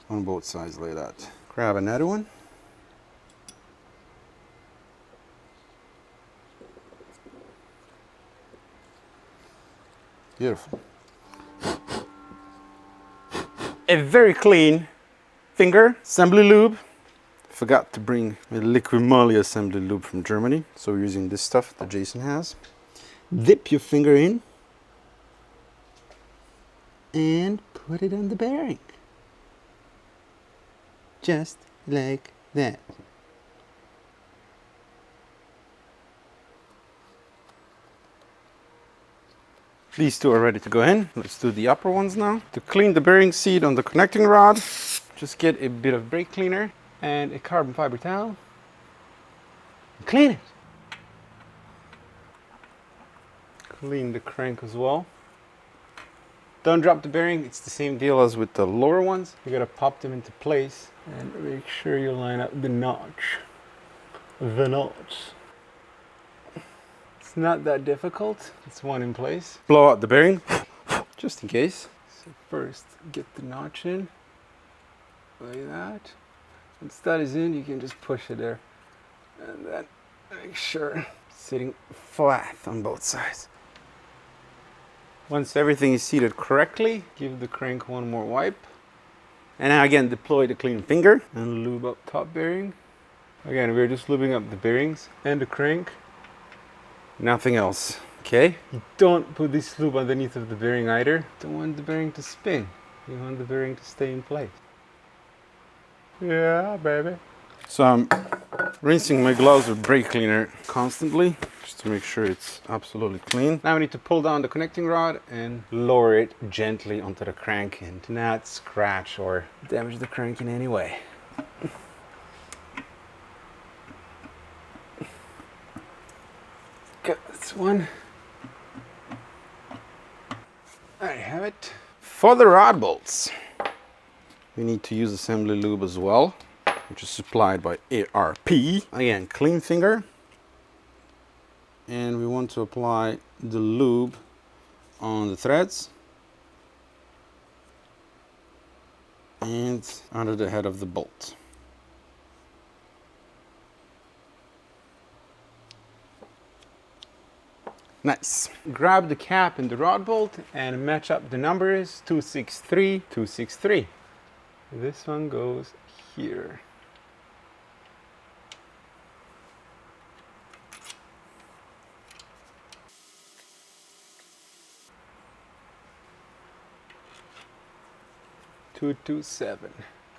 Speaker 3: on both sides like that. Grab another one. Beautiful. A very clean finger assembly lube. Forgot to bring a liquid moly assembly lube from Germany, so we're using this stuff that Jason has. Dip your finger in and put it on the bearing. Just like that. These two are ready to go in. Let's do the upper ones now. To clean the bearing seat on the connecting rod, just get a bit of brake cleaner and a carbon fiber towel. Clean it. Clean the crank as well. Don't drop the bearing. It's the same deal as with the lower ones. You gotta pop them into place and make sure you line up the notch. The notch. It's not that difficult. It's one in place. Blow out the bearing, just in case. So first, get the notch in, like that. Once that is in, you can just push it there. And then make sure it's sitting flat on both sides. Once everything is seated correctly, give the crank one more wipe. And now again, deploy the clean finger and lube up top bearing. Again, we're just lubing up the bearings and the crank. Nothing else, okay? You don't put this lube underneath of the bearing either. Don't want the bearing to spin. You want the bearing to stay in place. Yeah, baby. So I'm rinsing my gloves with brake cleaner constantly, just to make sure it's absolutely clean. Now we need to pull down the connecting rod and lower it gently onto the crank and not scratch or damage the crank in any way. Got this one. There you have it. For the rod bolts, we need to use assembly lube as well, which is supplied by ARP. Again, clean finger. And we want to apply the lube on the threads and under the head of the bolt. Nice. Grab the cap and the rod bolt and match up the numbers 263, 263. This one goes here. Two 227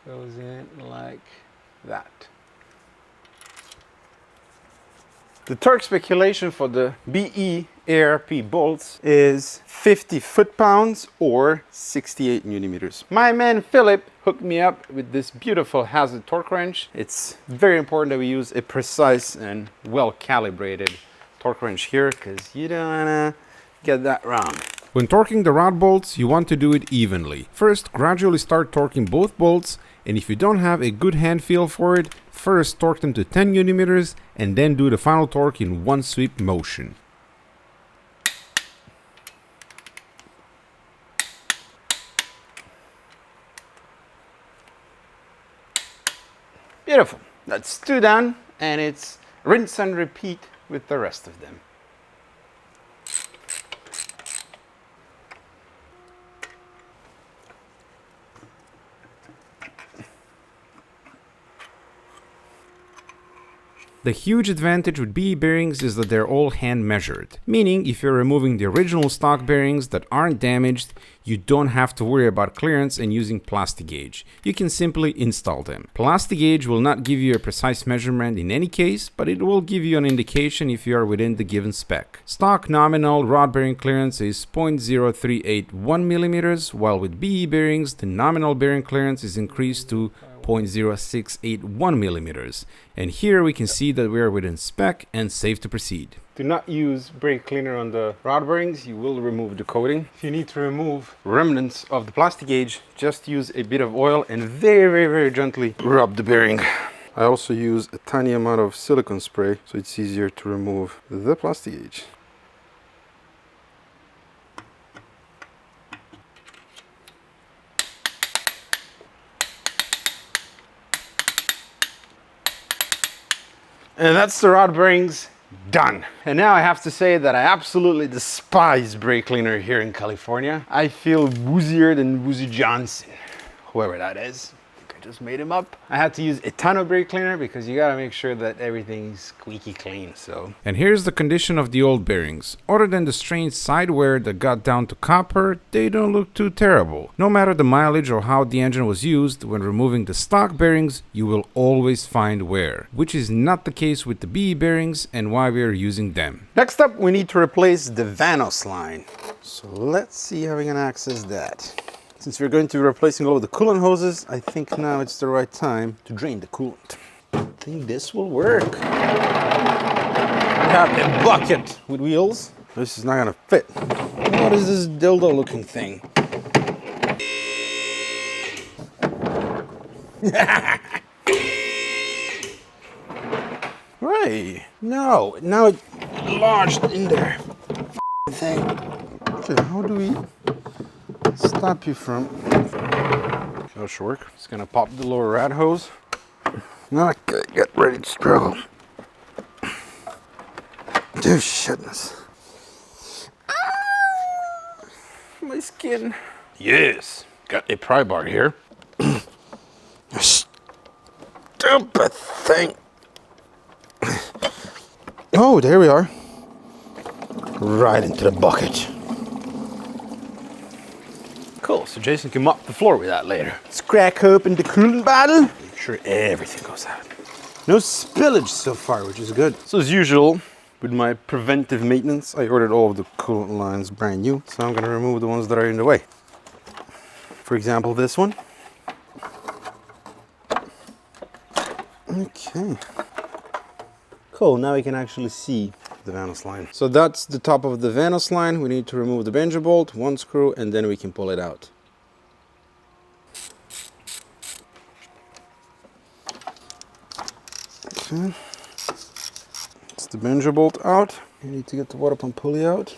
Speaker 3: goes in like that. The torque speculation for the BE ARP bolts is 50 foot-pounds or 68 newton-meters. My man Philip hooked me up with this beautiful hazard torque wrench. It's very important that we use a precise and well-calibrated torque wrench here because you don't wanna get that wrong.
Speaker 1: When torquing the rod bolts, you want to do it evenly. First, gradually start torquing both bolts, and if you don't have a good hand feel for it, first torque them to 10 newton-meters and then do the final torque in one sweep motion.
Speaker 3: Beautiful. That's two done, and it's rinse and repeat with the rest of them.
Speaker 1: The huge advantage with BE bearings is that they're all hand measured, meaning if you're removing the original stock bearings that aren't damaged, you don't have to worry about clearance and using plastic gauge. You can simply install them. Plastic gauge will not give you a precise measurement in any case, but it will give you an indication if you are within the given spec. Stock nominal rod bearing clearance is 0.0381 millimeters, while with BE bearings, the nominal bearing clearance is increased to 0.0681 millimeters. And here we can see that we are within spec and safe to proceed.
Speaker 3: Do not use brake cleaner on the rod bearings, you will remove the coating. If you need to remove remnants of the plastic gauge, just use a bit of oil and very gently rub the bearing. I also use a tiny amount of silicone spray so it's easier to remove the plastic gauge. And that's the rod bearings done. And now I have to say that I absolutely despise brake cleaner here in California. I feel woozier than Woozy Johnson, whoever that is. I just made him up. I had to use a ton of brake cleaner because you gotta make sure that everything's squeaky clean, so.
Speaker 1: And here's the condition of the old bearings. Other than the strange side wear that got down to copper, they don't look too terrible. No matter the mileage or how the engine was used, when removing the stock bearings, you will always find wear, which is not the case with the BE bearings and why we are using them.
Speaker 3: Next up, we need to replace the Vanos line. So let's see how we can access that. Since we're going to be replacing all of the coolant hoses, I think now it's the right time to drain the coolant. I think this will work. We have a bucket with wheels. This is not gonna fit. What is this dildo looking thing? Right. No, now it lodged in there. Thing. Okay, how do we stop you from... That should work. Just gonna pop the lower rad hose. Now get ready to struggle. Dude, shitness. My skin. Yes, got a pry bar here. Stupid thing. Oh, there we are. Right into the bucket. Cool, so Jason can mop the floor with that later. Let's crack open the coolant bottle. Make sure everything goes out. No spillage so far, which is good. So as usual, with my preventive maintenance, I ordered all of the coolant lines brand new. So I'm gonna remove the ones that are in the way. For example, this one. Okay. Cool, now we can actually see the Vanos line. So that's the top of the Vanos line. We need to remove the bungee bolt, one screw, and then we can pull it out. Okay. It's the bungee bolt out. You need to get the water pump pulley out.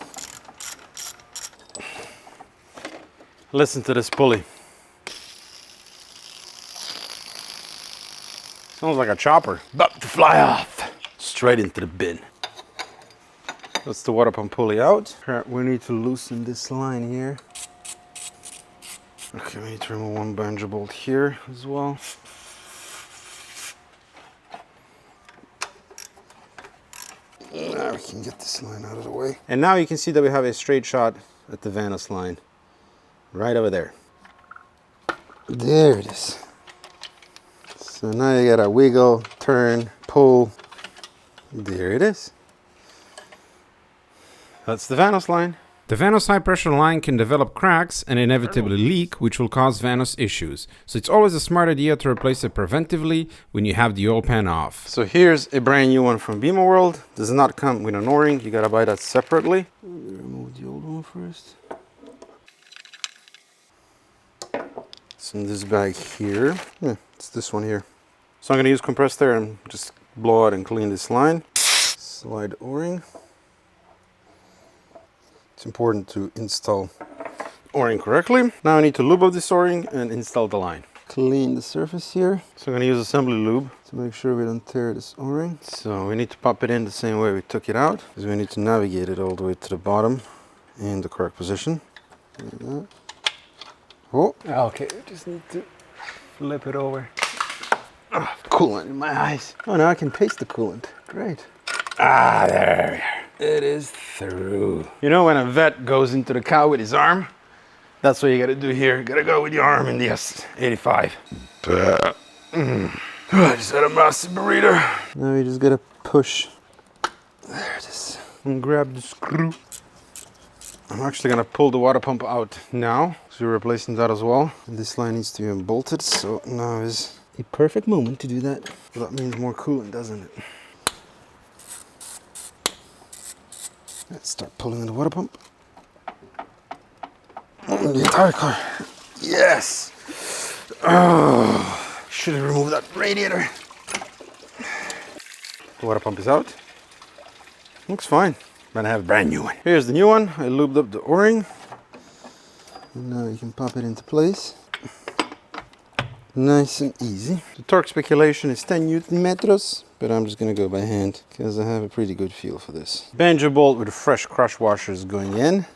Speaker 3: Listen to this pulley. Sounds like a chopper. About to fly off. Straight into the bin. That's the water pump pulley out. We need to loosen this line here. Okay, we need to remove one bungee bolt here as well. Now we can get this line out of the way. And now you can see that we have a straight shot at the Vanos line. Right over there. There it is. So now you gotta wiggle, turn, pull. There it is. That's the Vanos line.
Speaker 1: The Vanos high pressure line can develop cracks and inevitably leak, which will cause Vanos issues. So it's always a smart idea to replace it preventively when you have the oil pan off.
Speaker 3: So here's a brand new one from Bima World. Does not come with an O-ring. You gotta buy that separately. Remove the old one first. It's in this bag here. Yeah, it's this one here. So I'm gonna use compressed air and just blow out and clean this line. Slide O-ring. It's important to install O-ring correctly. Now I need to lube up this O-ring and install the line. Clean the surface here. So I'm gonna use assembly lube to make sure we don't tear this O-ring. So we need to pop it in the same way we took it out, because we need to navigate it all the way to the bottom in the correct position. Like that. Oh, okay, we just need to flip it over. Oh, coolant in my eyes. Oh, now I can taste the coolant. Great. Ah, there we are. It is through. You know when a vet goes into the cow with his arm? That's what you gotta do here. You gotta go with your arm in the S85. I just had a massive burrito. Now you just gotta push. There it is. And grab the screw. I'm actually gonna pull the water pump out now. So we're replacing that as well. And this line needs to be unbolted, so now is a perfect moment to do that. Well, that means more coolant, doesn't it? Let's start pulling the water pump. The entire car. Yes! Oh, should have removed that radiator. The water pump is out. Looks fine. I'm gonna have a brand new one. Here's the new one. I lubed up the O-ring. And now you can pop it into place. Nice and easy. The torque speculation is 10 Newton meters, but I'm just gonna go by hand because I have a pretty good feel for this. Banjo bolt with fresh crush washers going in.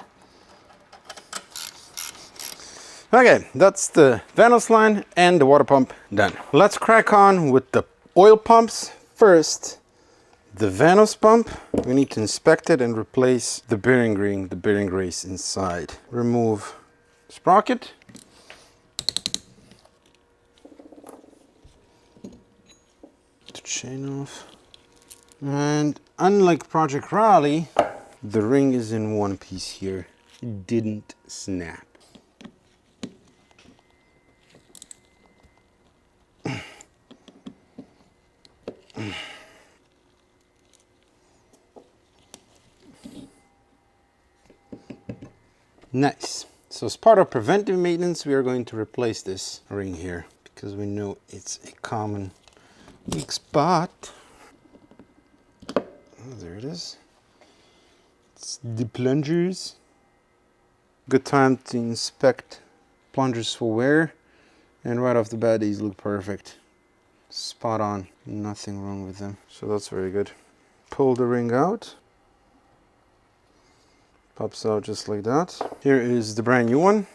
Speaker 3: Okay, that's the Vanos line and the water pump done. Let's crack on with the oil pumps. First, the Vanos pump. We need to inspect it and replace the bearing ring, the bearing race inside. Remove sprocket. Chain off. And unlike Project Raleigh, the ring is in one piece here. It didn't snap. Nice. So as part of preventive maintenance, we are going to replace this ring here because we know it's a common weak spot. Oh, there it is. It's the plungers. Good time to inspect plungers for wear, and right off the bat these look perfect. Spot on, nothing wrong with them. So that's very good. Pull the ring out. Pops out just like that. Here is the brand new one.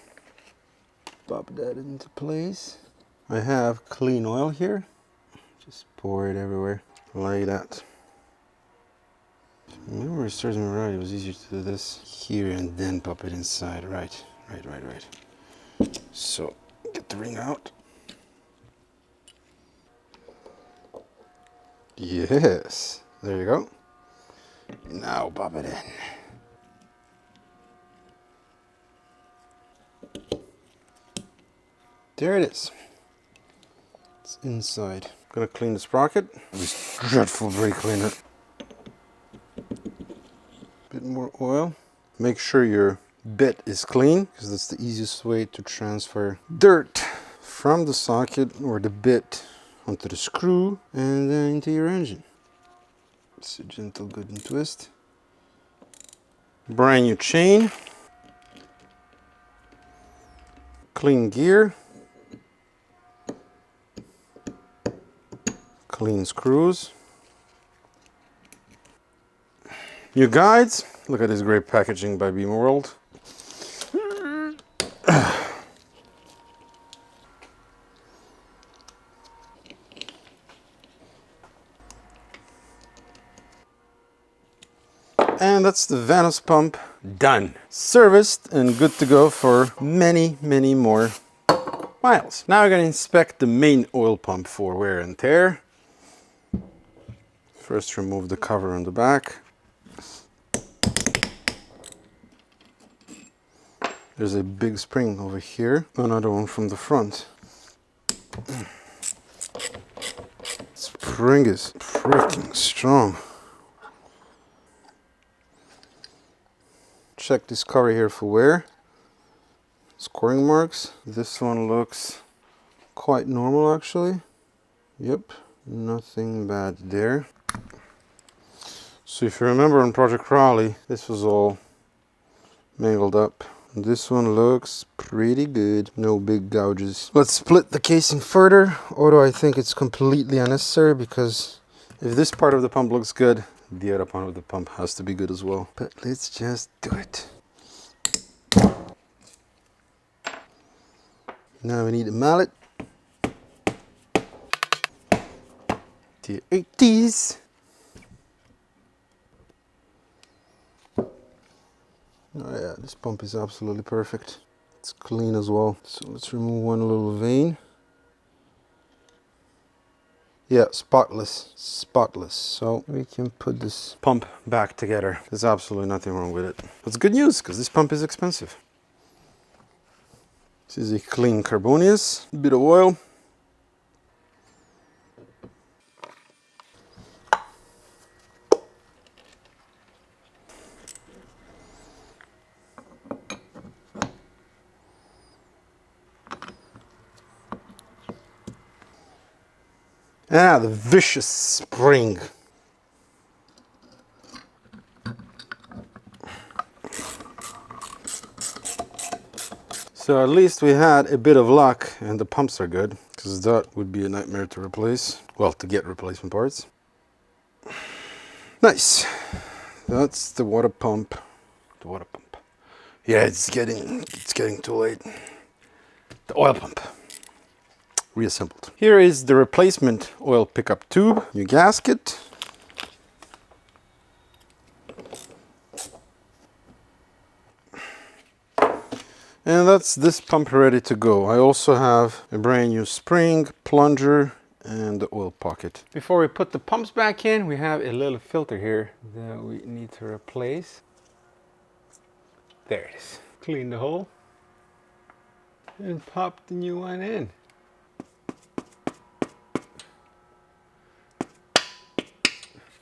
Speaker 3: Pop that into place. I have clean oil here. Just pour it everywhere, like that. Remember, it serves me right. It was easier to do this here and then pop it inside. Right. So, get the ring out. Yes, there you go. Now pop it in. There it is. It's inside. Gonna clean the sprocket. This dreadful brake cleaner. Bit more oil. Make sure your bit is clean, because that's the easiest way to transfer dirt from the socket or the bit onto the screw and then into your engine. It's a gentle good and twist. Brand new chain. Clean gear. Clean screws. New guides. Look at this great packaging by Beam World. And that's the Vanos pump done. Serviced and good to go for many, many more miles. Now we're going to inspect the main oil pump for wear and tear. First, remove the cover on the back. There's a big spring over here, another one from the front. Spring is freaking strong. Check this cover here for wear. Scoring marks. This one looks quite normal actually. Yep, nothing bad there. So if you remember on Project Raleigh, this was all mangled up. This one looks pretty good, no big gouges. Let's split the casing further, although I think it's completely unnecessary because if this part of the pump looks good, the other part of the pump has to be good as well. But let's just do it. Now we need a mallet. Tier 80s. Oh yeah, this pump is absolutely perfect. It's clean as well. So let's remove one little vein. Yeah, spotless. So we can put this pump back together. There's absolutely nothing wrong with it. That's good news, because this pump is expensive. This is a clean Carbonius. A bit of oil. Ah, the vicious spring. So at least we had a bit of luck and the pumps are good. because that would be a nightmare to replace. Well, to get replacement parts. Nice. That's the water pump. The water pump. Yeah, it's getting too late. The oil pump. Reassembled. Here is the replacement oil pickup tube. New gasket. And that's this pump ready to go. I also have a brand new spring, plunger, and the oil pocket. Before we put the pumps back in, we have a little filter here that we need to replace. There it is. Clean the hole and pop the new one in.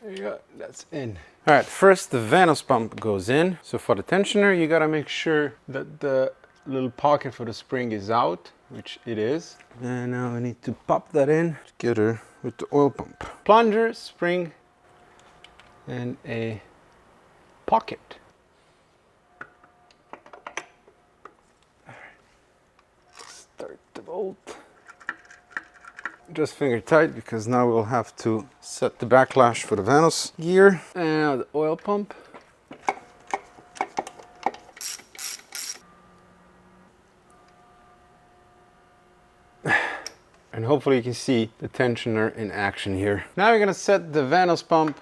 Speaker 3: There you go, that's in. All right, first the Vanos pump goes in. So for the tensioner, you gotta make sure that the little pocket for the spring is out, which it is. And now I need to pop that in together with the oil pump. Plunger, spring, and a pocket. Start the bolt. Just finger tight, because now we'll have to set the backlash for the Vanos gear. And now the oil pump. And hopefully you can see the tensioner in action here. Now we're gonna set the Vanos pump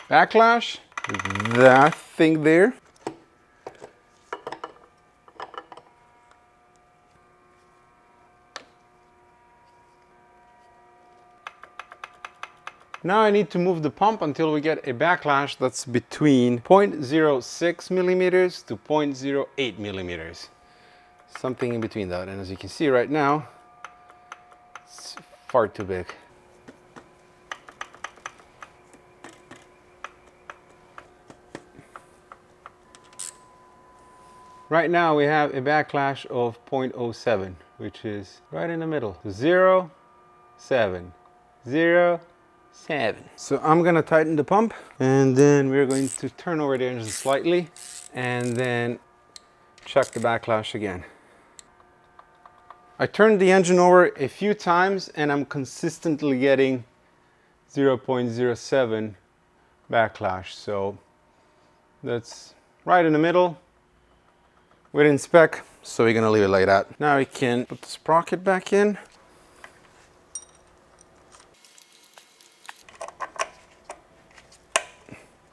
Speaker 3: backlash. That thing there. Now I need to move the pump until we get a backlash that's between 0.06 millimeters to 0.08 millimeters. Something in between that. And as you can see right now, it's far too big. Right now we have a backlash of 0.07, which is right in the middle. 0, 7, 0, 7. So I'm gonna tighten the pump, and then we're going to turn over the engine slightly and then check the backlash again. I turned the engine over a few times and I'm consistently getting 0.07 backlash. So that's right in the middle, within spec. So we're gonna leave it like that. Now we can put the sprocket back in.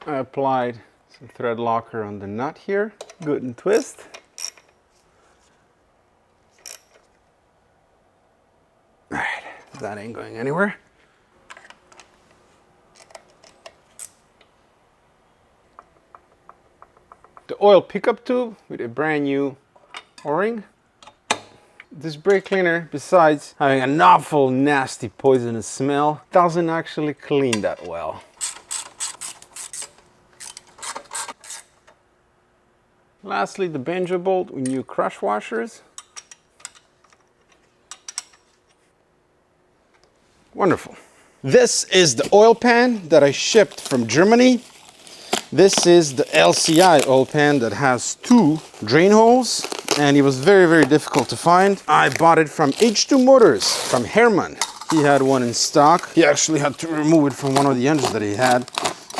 Speaker 3: I applied some thread locker on the nut here. Good and twist. All right, that ain't going anywhere. The oil pickup tube with a brand new O-ring. This brake cleaner, besides having an awful nasty poisonous smell, doesn't actually clean that well. Lastly, the banjo bolt with new crush washers. Wonderful. This is the oil pan that I shipped from Germany. This is the LCI oil pan that has 2 drain holes, and it was very, very difficult to find. I bought it from H2 Motors, from Herman. He had one in stock. He actually had to remove it from one of the engines that he had.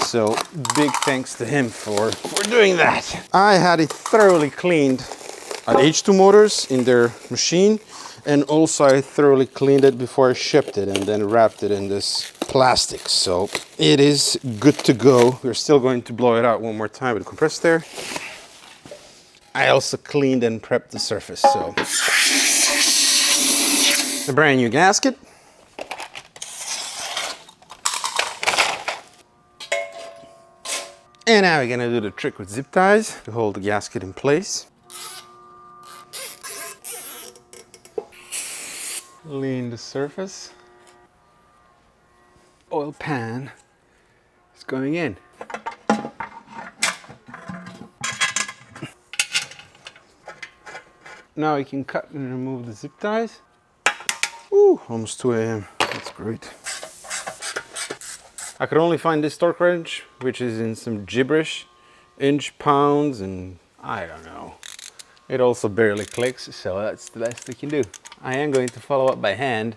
Speaker 3: So big thanks to him for doing that. I had it thoroughly cleaned at H2 Motors in their machine, and also I thoroughly cleaned it before I shipped it and then wrapped it in this plastic. So it is good to go. We're still going to blow it out one more time with the compressed air. I also cleaned and prepped the surface. So a brand new gasket. And now we're gonna do the trick with zip ties to hold the gasket in place. Lean the surface. Oil pan is going in. Now you can cut and remove the zip ties. Ooh, almost 2 a.m. That's great. I could only find this torque wrench, which is in some gibberish, inch, pounds, and I don't know. It also barely clicks, so that's the best we can do.
Speaker 1: I am going to follow up by hand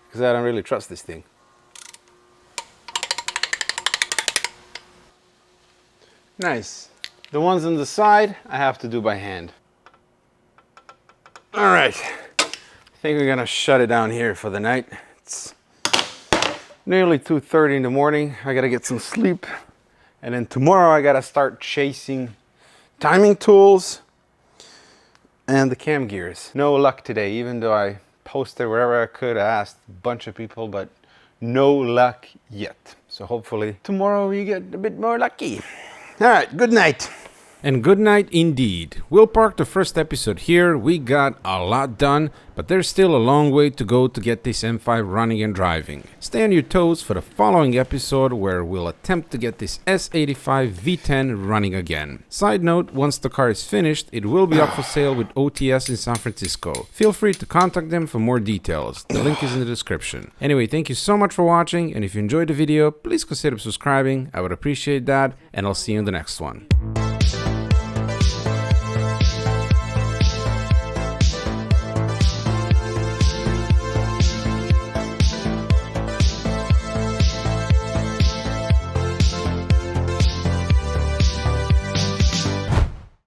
Speaker 1: because I don't really trust this thing. Nice. The ones on the side, I have to do by hand. All right, I think we're gonna shut it down here for the night. It's nearly 2:30 in the morning. I gotta get some sleep. And then tomorrow I gotta start chasing timing tools and the cam gears. No luck today, even though I posted wherever I could. I asked a bunch of people, but no luck yet. So hopefully tomorrow we get a bit more lucky. All right, good night. And good night indeed. We'll park the first episode here. We got a lot done, but there's still a long way to go to get this M5 running and driving. Stay on your toes for the following episode where we'll attempt to get this S85 V10 running again. Side note, once the car is finished, it will be up for sale with OTS in San Francisco. Feel free to contact them for more details. The link is in the description. Anyway, thank you so much for watching, and if you enjoyed the video, please consider subscribing. I would appreciate that, and I'll see you in the next one.